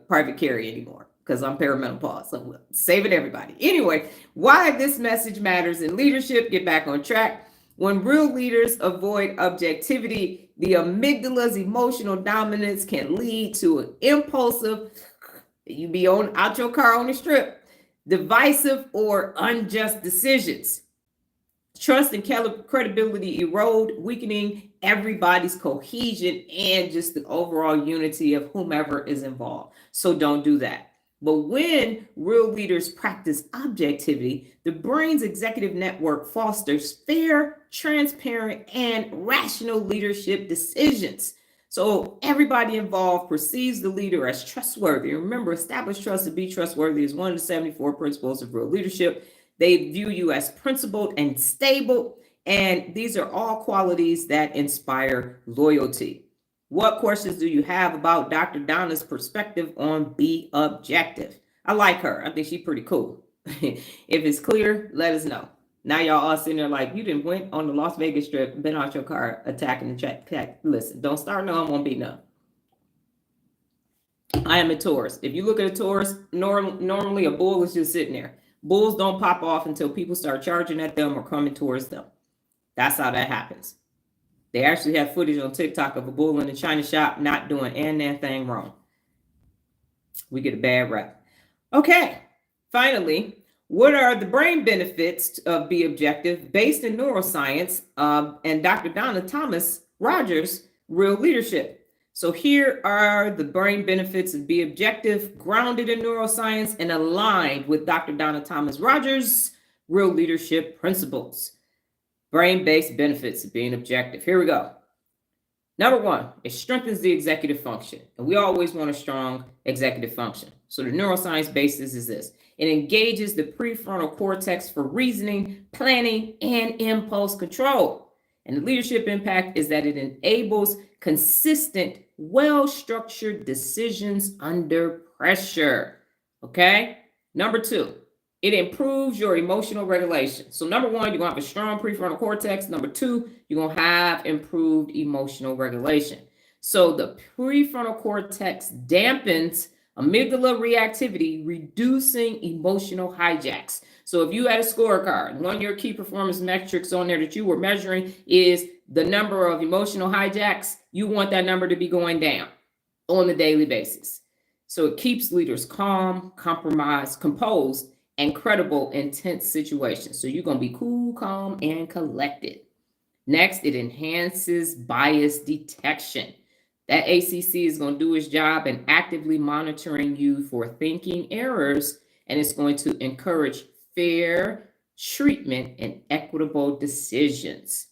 private carry anymore, because I'm perimenopause. So saving everybody. Anyway, why this message matters in leadership. Get back on track. When real leaders avoid objectivity, the amygdala's emotional dominance can lead to an impulsive, you be on out your car on the strip, divisive or unjust decisions. Trust and credibility erode, weakening everybody's cohesion and just the overall unity of whomever is involved. So don't do that. But when real leaders practice objectivity, the brain's executive network fosters fair, transparent, and rational leadership decisions. So everybody involved perceives the leader as trustworthy. Remember, established trust to be trustworthy is one of the 74 principles of real leadership. They view you as principled and stable, and these are all qualities that inspire loyalty. What questions do you have about Dr. Donna's perspective on Be Objective? I like her. I think she's pretty cool. If it's clear, let us know. Now y'all all sitting there like, you didn't went on the Las Vegas Strip, been out your car, attacking the chat. Listen, don't start no, I won't be no. I am a Taurus. If you look at a Taurus, normally a bull is just sitting there. Bulls don't pop off until people start charging at them or coming towards them. That's how that happens. They actually have footage on TikTok of a bull in a China shop not doing anything wrong. We get a bad rap. Okay, finally, what are the brain benefits of Be Objective based in neuroscience and Dr. Donna Thomas-Rodgers' real leadership? So here are the brain benefits of Be Objective, grounded in neuroscience and aligned with Dr. Donna Thomas-Rodgers' real leadership principles. Brain-based benefits of being objective. Here we go. Number one, it strengthens the executive function. And we always want a strong executive function. So the neuroscience basis is this. It engages the prefrontal cortex for reasoning, planning, and impulse control. And the leadership impact is that it enables consistent, well-structured decisions under pressure. Okay? Number two, it improves your emotional regulation. So number one, you're going to have a strong prefrontal cortex. Number two, you're going to have improved emotional regulation. So the prefrontal cortex dampens amygdala reactivity, reducing emotional hijacks. So if you had a scorecard, one of your key performance metrics on there that you were measuring is the number of emotional hijacks, you want that number to be going down on a daily basis. So it keeps leaders calm, composed, and credible in tense situations. So you're going to be cool, calm, and collected. Next, it enhances bias detection. That ACC is going to do its job in actively monitoring you for thinking errors, and it's going to encourage fair treatment and equitable decisions.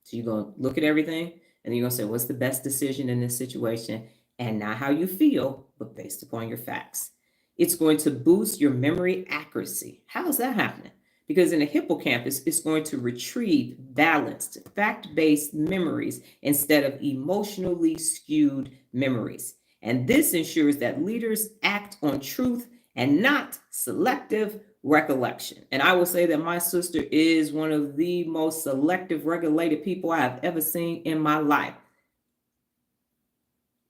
So you're going to look at everything, and you're going to say, what's the best decision in this situation? And not how you feel, but based upon your facts. It's going to boost your memory accuracy. How is that happening? Because in the hippocampus, it's going to retrieve balanced, fact-based memories instead of emotionally skewed memories. And this ensures that leaders act on truth and not selective recollection. And I will say that my sister is one of the most selective regulated people I have ever seen in my life.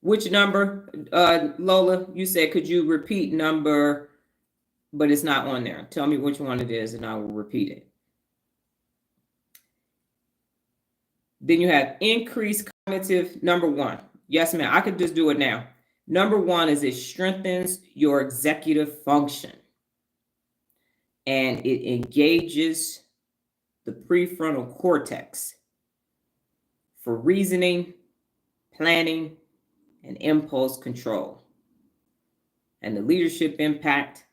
Which number, Lola? You said, could you repeat number, but it's not on there. Tell me which one it is and I will repeat it. Then you have increased cognitive, number one. Yes, ma'am. I could just do it now. Number one is it strengthens your executive function and it engages the prefrontal cortex for reasoning, planning, and impulse control. And the leadership impact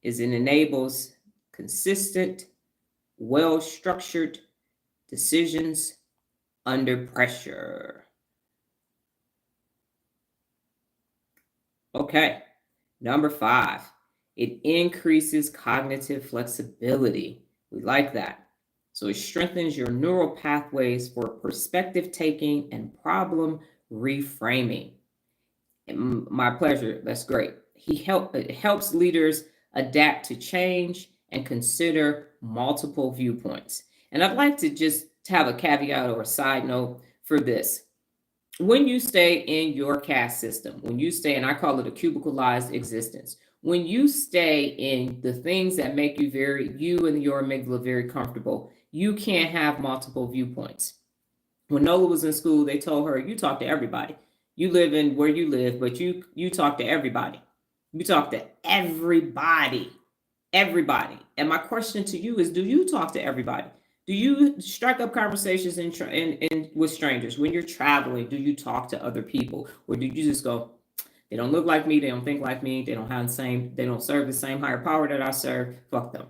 is it enables consistent, well-structured decisions under pressure. Okay, number 5, it increases cognitive flexibility. We like that. So it strengthens your neural pathways for perspective taking and problem reframing. My pleasure. That's great. It helps leaders adapt to change and consider multiple viewpoints. And I'd like to just have a caveat or a side note for this. When you stay in your caste system, when you stay, and I call it a cubicalized existence, when you stay in the things that make you and your amygdala very comfortable, you can't have multiple viewpoints. When Nola was in school, they told her, you talk to everybody. You live in where you live, but you talk to everybody. You talk to everybody. Everybody. And my question to you is, do you talk to everybody? Do you strike up conversations in with strangers? When you're traveling, do you talk to other people? Or do you just go, they don't look like me, they don't think like me, they don't serve the same higher power that I serve, fuck them.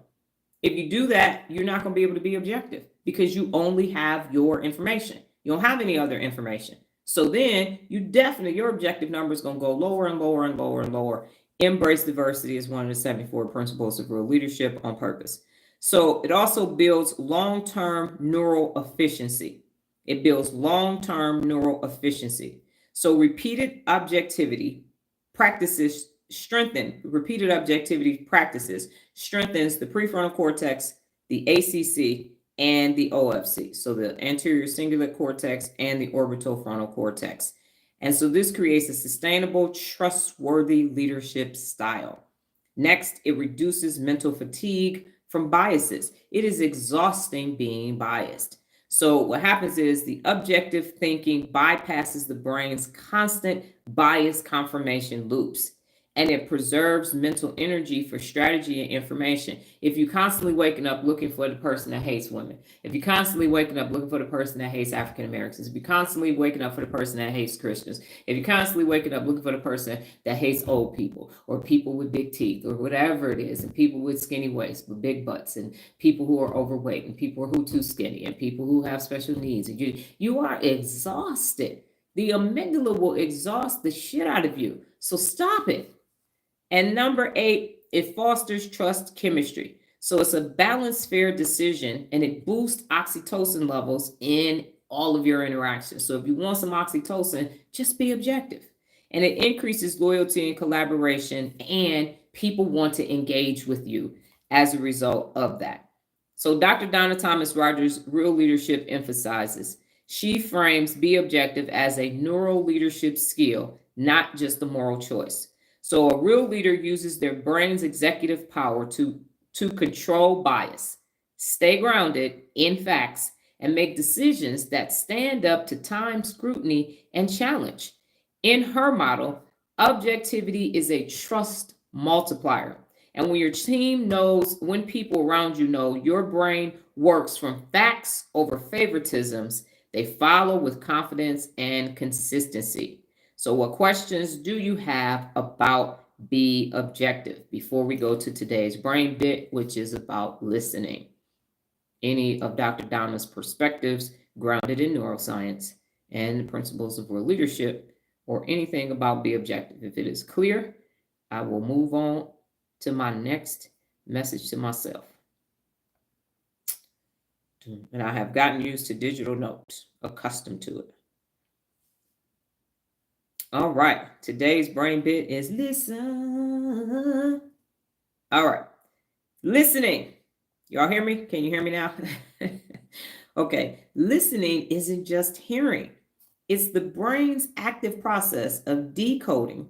If you do that, you're not going to be able to be objective because you only have your information. You don't have any other information. So then your objective number is going to go lower and lower and lower and lower. Embrace diversity is one of the 74 principles of real leadership on purpose. So it also builds long-term neural efficiency. It builds long-term neural efficiency. So repeated objectivity practices strengthens the prefrontal cortex, the ACC, and the OFC. So the anterior cingulate cortex and the orbital frontal cortex. And so this creates a sustainable, trustworthy leadership style. Next, it reduces mental fatigue from biases. It is exhausting being biased. So what happens is the objective thinking bypasses the brain's constant bias confirmation loops, and it preserves mental energy for strategy and information. If you're constantly waking up looking for the person that hates women, if you're constantly waking up looking for the person that hates African Americans, if you're constantly waking up for the person that hates Christians, if you're constantly waking up looking for the person that hates old people or people with big teeth or whatever it is, and people with skinny waists with big butts, and people who are overweight, and people who are too skinny, and people who have special needs, and you are exhausted. The amygdala will exhaust the shit out of you. So stop it. And number 8, it fosters trust chemistry. So it's a balanced, fair decision, and it boosts oxytocin levels in all of your interactions. So if you want some oxytocin, just be objective. And it increases loyalty and collaboration, and people want to engage with you as a result of that. So Dr. Donna Thomas-Rodgers, Real Leadership emphasizes, she frames be objective as a neural leadership skill, not just a moral choice. So a real leader uses their brain's executive power to control bias, stay grounded in facts, and make decisions that stand up to time, scrutiny, and challenge. In her model, objectivity is a trust multiplier. And when your team knows, when people around you know your brain works from facts over favoritisms, they follow with confidence and consistency. So what questions do you have about be objective before we go to today's brain bit, which is about listening? Any of Dr. Donna's perspectives grounded in neuroscience and the principles of real leadership, or anything about be objective. If it is clear, I will move on to my next message to myself. And I have gotten used to digital notes, accustomed to it. All right, today's brain bit is listen. All right, listening. Y'all hear me? Can you hear me now? Okay, listening isn't just hearing. It's the brain's active process of decoding,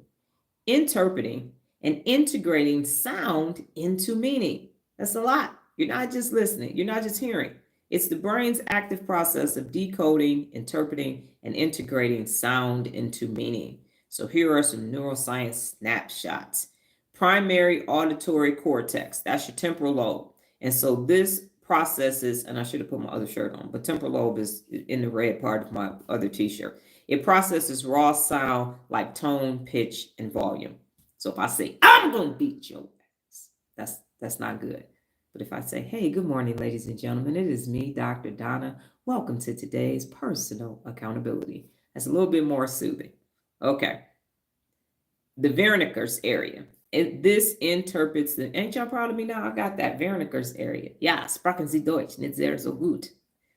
interpreting, and integrating sound into meaning. That's a lot. You're not just listening. You're not just hearing. It's the brain's active process of decoding, interpreting, and integrating sound into meaning. So here are some neuroscience snapshots. Primary auditory cortex, that's your temporal lobe. And so this processes, and I should have put my other shirt on, but temporal lobe is in the red part of my other t-shirt. It processes raw sound like tone, pitch, and volume. So if I say, I'm going to beat your ass, that's not good. But if I say, hey, good morning, ladies and gentlemen, it is me, Dr. Donna. Welcome to today's personal accountability. That's a little bit more soothing. Okay. The Wernicke's area. This interprets the, ain't y'all proud of me now? I got that Wernicke's area. Ja, sprachen Sie Deutsch, nicht sehr so gut.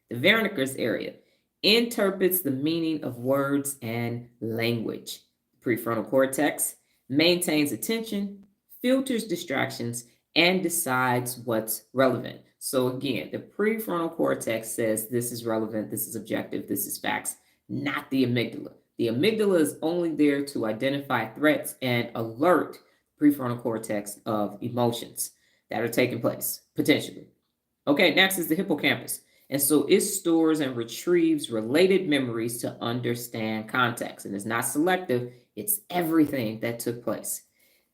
The Wernicke's area interprets the meaning of words and language. Prefrontal cortex maintains attention, filters distractions, and decides what's relevant. So again, the prefrontal cortex says this is relevant, this is objective, this is facts, not the amygdala. The amygdala is only there to identify threats and alert the prefrontal cortex of emotions that are taking place, potentially. Okay, next is the hippocampus. And so it stores and retrieves related memories to understand context. And it's not selective, it's everything that took place.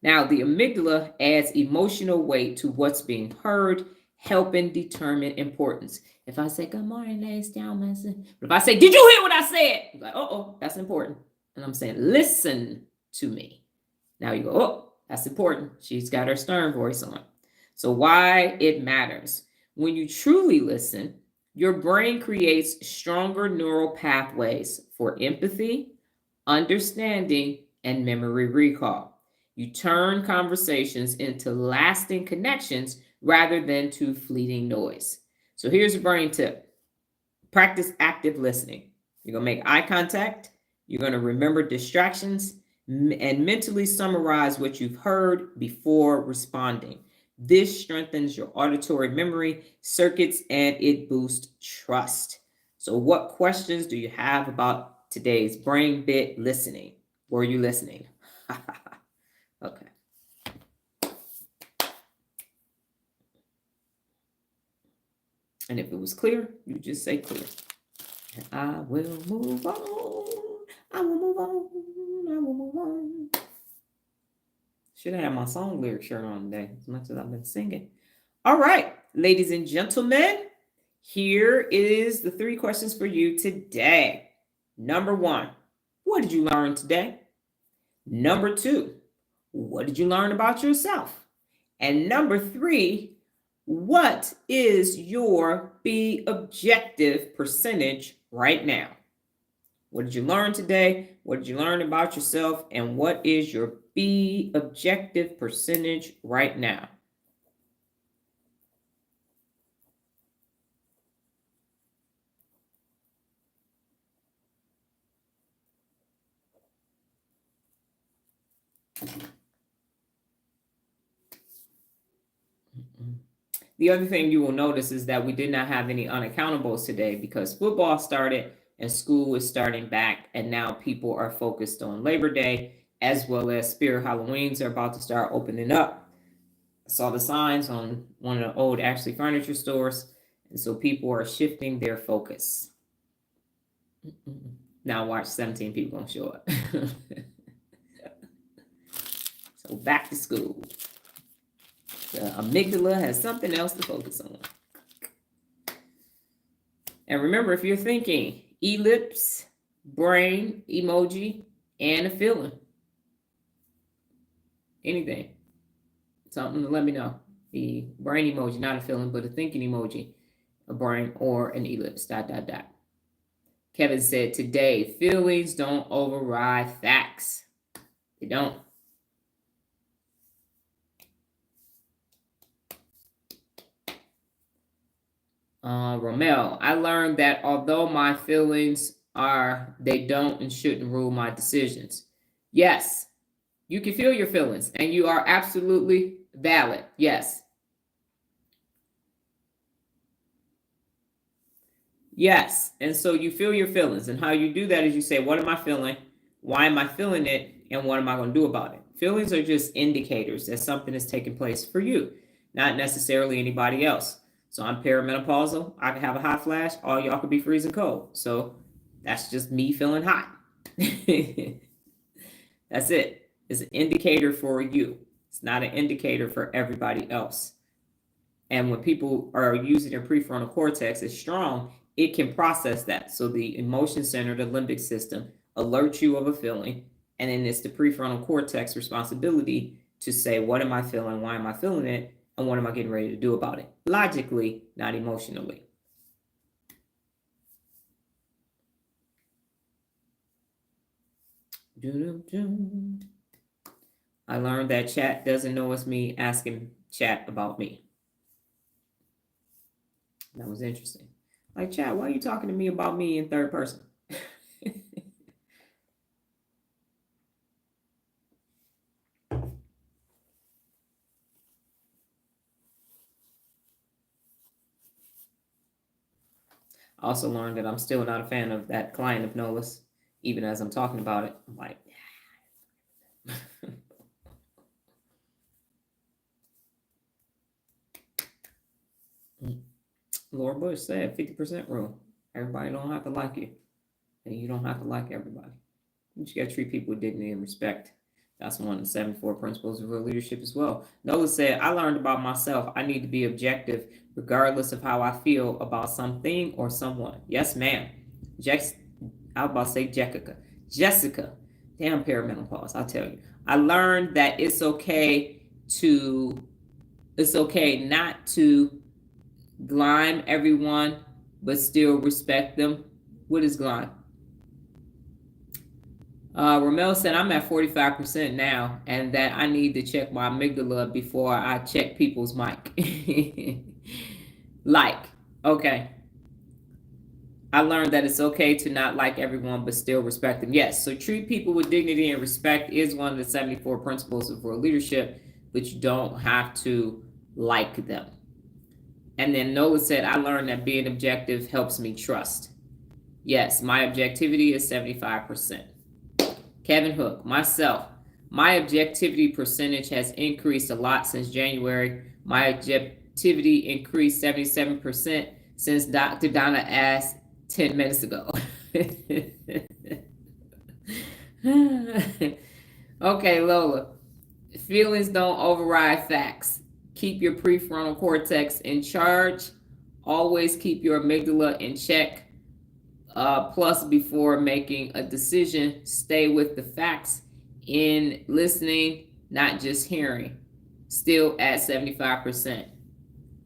Now, the amygdala adds emotional weight to what's being heard, helping determine importance. If I say, good morning, ladies and gentlemen, but if I say, did you hear what I said? You're like, oh, that's important. And I'm saying, listen to me. Now you go, oh, that's important. She's got her stern voice on. So why it matters. When you truly listen, your brain creates stronger neural pathways for empathy, understanding, and memory recall. You turn conversations into lasting connections rather than to fleeting noise. So here's a brain tip. Practice active listening. You're going to make eye contact. You're going to remember distractions and mentally summarize what you've heard before responding. This strengthens your auditory memory circuits and it boosts trust. So what questions do you have about today's brain bit listening? Were you listening? Okay. And if it was clear, you just say clear. And I will move on. I will move on. I will move on. Should have had my song lyric shirt on today, as much as I've been singing. All right, ladies and gentlemen, here is the 3 questions for you today. Number 1, what did you learn today? Number 2, what did you learn about yourself? And number 3, what is your be objective percentage right now? What did you learn today? What did you learn about yourself? And what is your be objective percentage right now? The other thing you will notice is that we did not have any unaccountables today because football started and school is starting back, and now people are focused on Labor Day as well as Spirit Halloweens are about to start opening up. I saw the signs on one of the old Ashley furniture stores, and so people are shifting their focus. Now watch 17 people gonna show up. So back to school. The amygdala has something else to focus on. And remember, if you're thinking ellipse, brain, emoji, and a feeling, anything, something to let me know. The brain emoji, not a feeling, but a thinking emoji, a brain, or an ellipse, ... Kevin said today, feelings don't override facts. They don't. Romel, I learned that although my feelings they don't and shouldn't rule my decisions. Yes, you can feel your feelings and you are absolutely valid. Yes. Yes. And so you feel your feelings, and how you do that is you say, what am I feeling? Why am I feeling it? And what am I going to do about it? Feelings are just indicators that something is taking place for you, not necessarily anybody else. So I'm perimenopausal. I can have a hot flash. All y'all could be freezing cold. So that's just me feeling hot. That's it. It's an indicator for you. It's not an indicator for everybody else. And when people are using their prefrontal cortex is strong, it can process that. So the emotion center, the limbic system, alerts you of a feeling, and then it's the prefrontal cortex responsibility to say, what am I feeling? Why am I feeling it? And what am I getting ready to do about it? Logically, not emotionally. I learned that chat doesn't know it's me asking chat about me. That was interesting. Like, chat, why are you talking to me about me in third person? I also learned that I'm still not a fan of that client of Nola's, even as I'm talking about it. I'm like, Laura Bush said 50% rule. Everybody don't have to like you, and you don't have to like everybody. You just got to treat people with dignity and respect. That's one of the 74 principles of real leadership as well. Nola said, I learned about myself. I need to be objective regardless of how I feel about something or someone. Yes, ma'am. I was about to say Jessica. Damn perimenopause, I'll tell you. I learned that it's okay not to glime everyone, but still respect them. What is glime? Ramel said, I'm at 45% now, and that I need to check my amygdala before I check people's mic. Okay. I learned that it's okay to not like everyone, but still respect them. Yes, so treat people with dignity and respect is one of the 74 principles of real leadership, but you don't have to like them. And then Noah said, I learned that being objective helps me trust. Yes, my objectivity is 75%. Kevin Hook, myself, my objectivity percentage has increased a lot since January. My objectivity increased 77% since Dr. Donna asked 10 minutes ago. Okay, Lola. Feelings don't override facts. Keep your prefrontal cortex in charge. Always keep your amygdala in check. Plus, before making a decision, stay with the facts in listening, not just hearing. Still at 75%.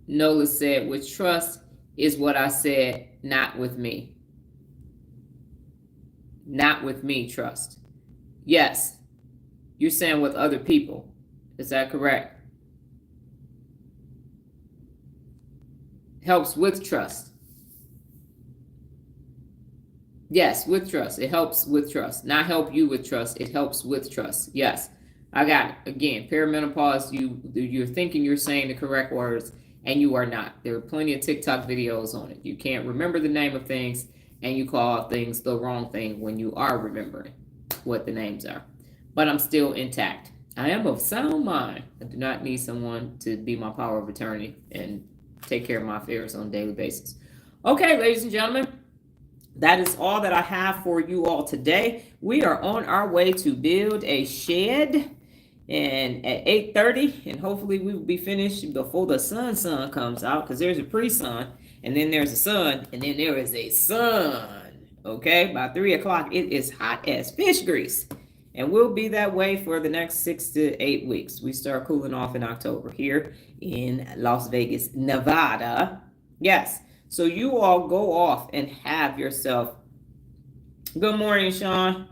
Nola said, with trust is what I said, not with me. Not with me, trust. Yes, you're saying with other people. Is that correct? Helps with trust. Yes, with trust. It helps with trust. Not help you with trust. It helps with trust. Yes, I got it. Again, perimenopause, you're thinking you're saying the correct words, and you are not. There are plenty of TikTok videos on it. You can't remember the name of things, and you call things the wrong thing when you are remembering what the names are. But I'm still intact. I am of sound mind. I do not need someone to be my power of attorney and take care of my affairs on a daily basis. Okay, ladies and gentlemen, that is all that I have for you all today. We are on our way to build a shed, and at 8:30, and hopefully we will be finished before the sun comes out, because there's a pre-sun, and then there's a sun, and then there is a sun. Okay, by 3 o'clock, it is hot as fish grease, and we'll be that way for the next 6 to 8 weeks. We start cooling off in October here in Las Vegas, Nevada. Yes. So you all go off and have yourself. Good morning, Sean.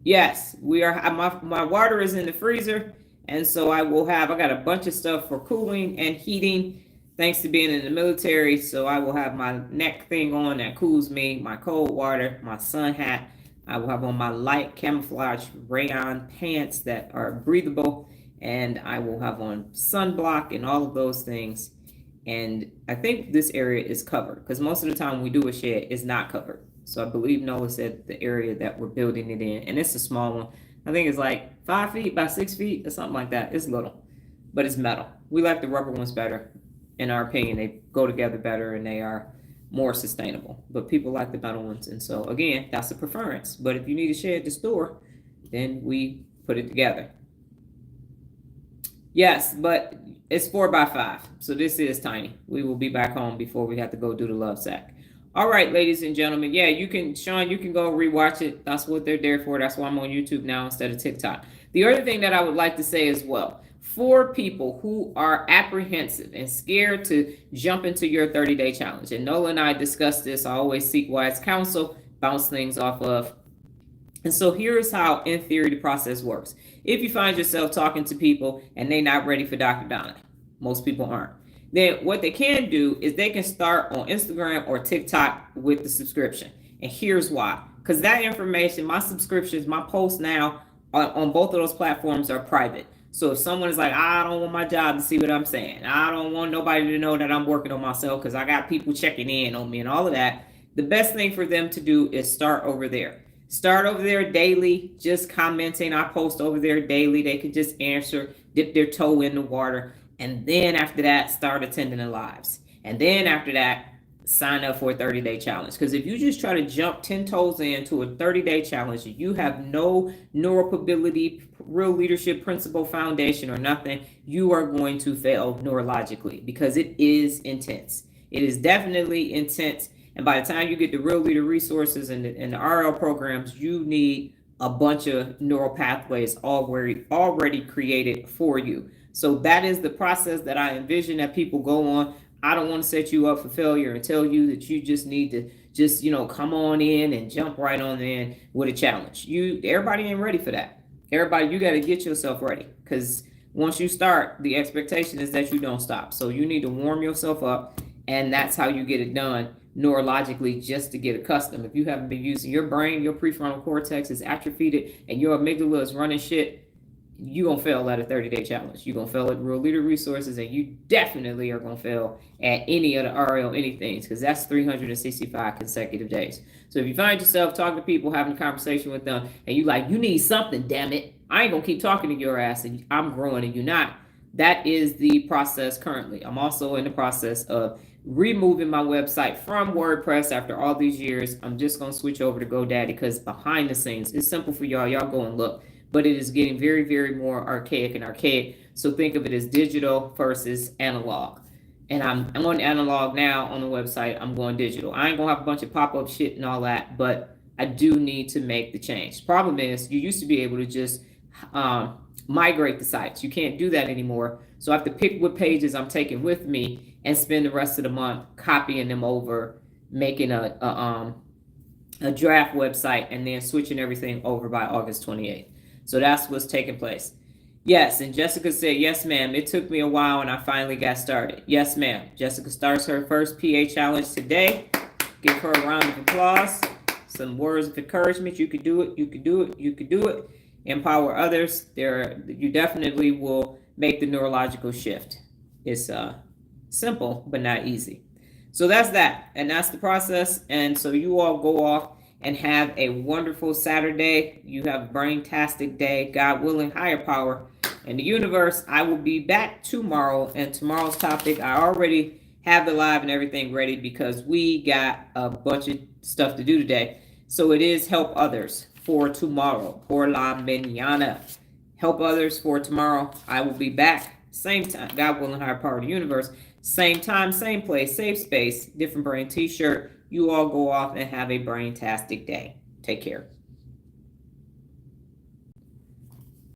Yes, we are. My water is in the freezer, and so I got a bunch of stuff for cooling and heating, thanks to being in the military. So I will have my neck thing on that cools me, my cold water, my sun hat. I will have on my light camouflage rayon pants that are breathable, and I will have on sunblock and all of those things. And I think this area is covered, because most of the time when we do a shed, it's not covered. So I believe Noah said the area that we're building it in, and it's a small one. I think it's like 5 feet by 6 feet or something like that. It's little, but it's metal. We like the rubber ones better. In our opinion, they go together better, and they are more sustainable. But people like the metal ones. And so again, that's a preference. But if you need to share at the store, then we put it together. Yes, but it's 4x5. So this is tiny. We will be back home before we have to go do the love sack. All right, ladies and gentlemen. Yeah, you can, Sean, you can go rewatch it. That's what they're there for. That's why I'm on YouTube now instead of TikTok. The other thing that I would like to say as well, for people who are apprehensive and scared to jump into your 30-day challenge, and Nola and I discussed this. I always seek wise counsel, bounce things off of. And so here's how, in theory, the process works. If you find yourself talking to people and they're not ready for Dr. Donna, most people aren't, then what they can do is they can start on Instagram or TikTok with the subscription. And here's why. Because that information, my subscriptions, my posts now on both of those platforms are private. So if someone is like, I don't want my job to see what I'm saying, I don't want nobody to know that I'm working on myself because I got people checking in on me and all of that, the best thing for them to do is start over there. Start over there daily, just commenting. I post over there daily. They could just answer, dip their toe in the water. And then after that, start attending the lives. And then after that, sign up for a 30-day challenge. Because if you just try to jump 10 toes into a 30-day challenge, you have no neuromobility, real leadership principle foundation or nothing, you are going to fail neurologically because it is intense. It is definitely intense. And by the time you get the real leader resources and the RL programs, you need a bunch of neural pathways already created for you. So that is the process that I envision that people go on. I don't want to set you up for failure and tell you that you just need to just, come on in and jump right on in with a challenge. Everybody ain't ready for that. Everybody, you got to get yourself ready, because once you start, the expectation is that you don't stop. So you need to warm yourself up, and that's how you get it done neurologically, just to get accustomed. If you haven't been using your brain, your prefrontal cortex is atrophied and your amygdala is running shit, you're going to fail at a 30-day challenge. You're going to fail at real leader resources, and you definitely are going to fail at any of the RL anything, because that's 365 consecutive days. So if you find yourself talking to people, having a conversation with them, and you like, you need something, damn it, I ain't going to keep talking to your ass, and I'm growing and you're not. That is the process currently. I'm also in the process of removing my website from WordPress after all these years. I'm just going to switch over to GoDaddy, because behind the scenes, it's simple for y'all. Y'all go and look. But it is getting very, very more archaic. So think of it as digital versus analog. And I'm on analog now on the website. I'm going digital. I ain't going to have a bunch of pop-up shit and all that, but I do need to make the change. Problem is, you used to be able to just migrate the sites. You can't do that anymore. So I have to pick what pages I'm taking with me and spend the rest of the month copying them over, making a draft website, and then switching everything over by August 28th. So that's what's taking place. Yes, and Jessica said, yes, ma'am. It took me a while, and I finally got started. Yes, ma'am. Jessica starts her first PA challenge today. Give her a round of applause. Some words of encouragement. You could do it. You could do it. You could do it. Empower others. You definitely will make the neurological shift. It's simple, but not easy. So that's that. And that's the process. And so you all go off and have a wonderful Saturday. You have a brain-tastic day, God willing, higher power, and the universe. I will be back tomorrow, and tomorrow's topic, I already have the live and everything ready, because we got a bunch of stuff to do today. So it is help others for tomorrow, por la mañana. Help others for tomorrow. I will be back, same time, God willing, higher power, the universe, same time, same place, safe space, different brain t-shirt. You all go off and have a brain-tastic day. Take care.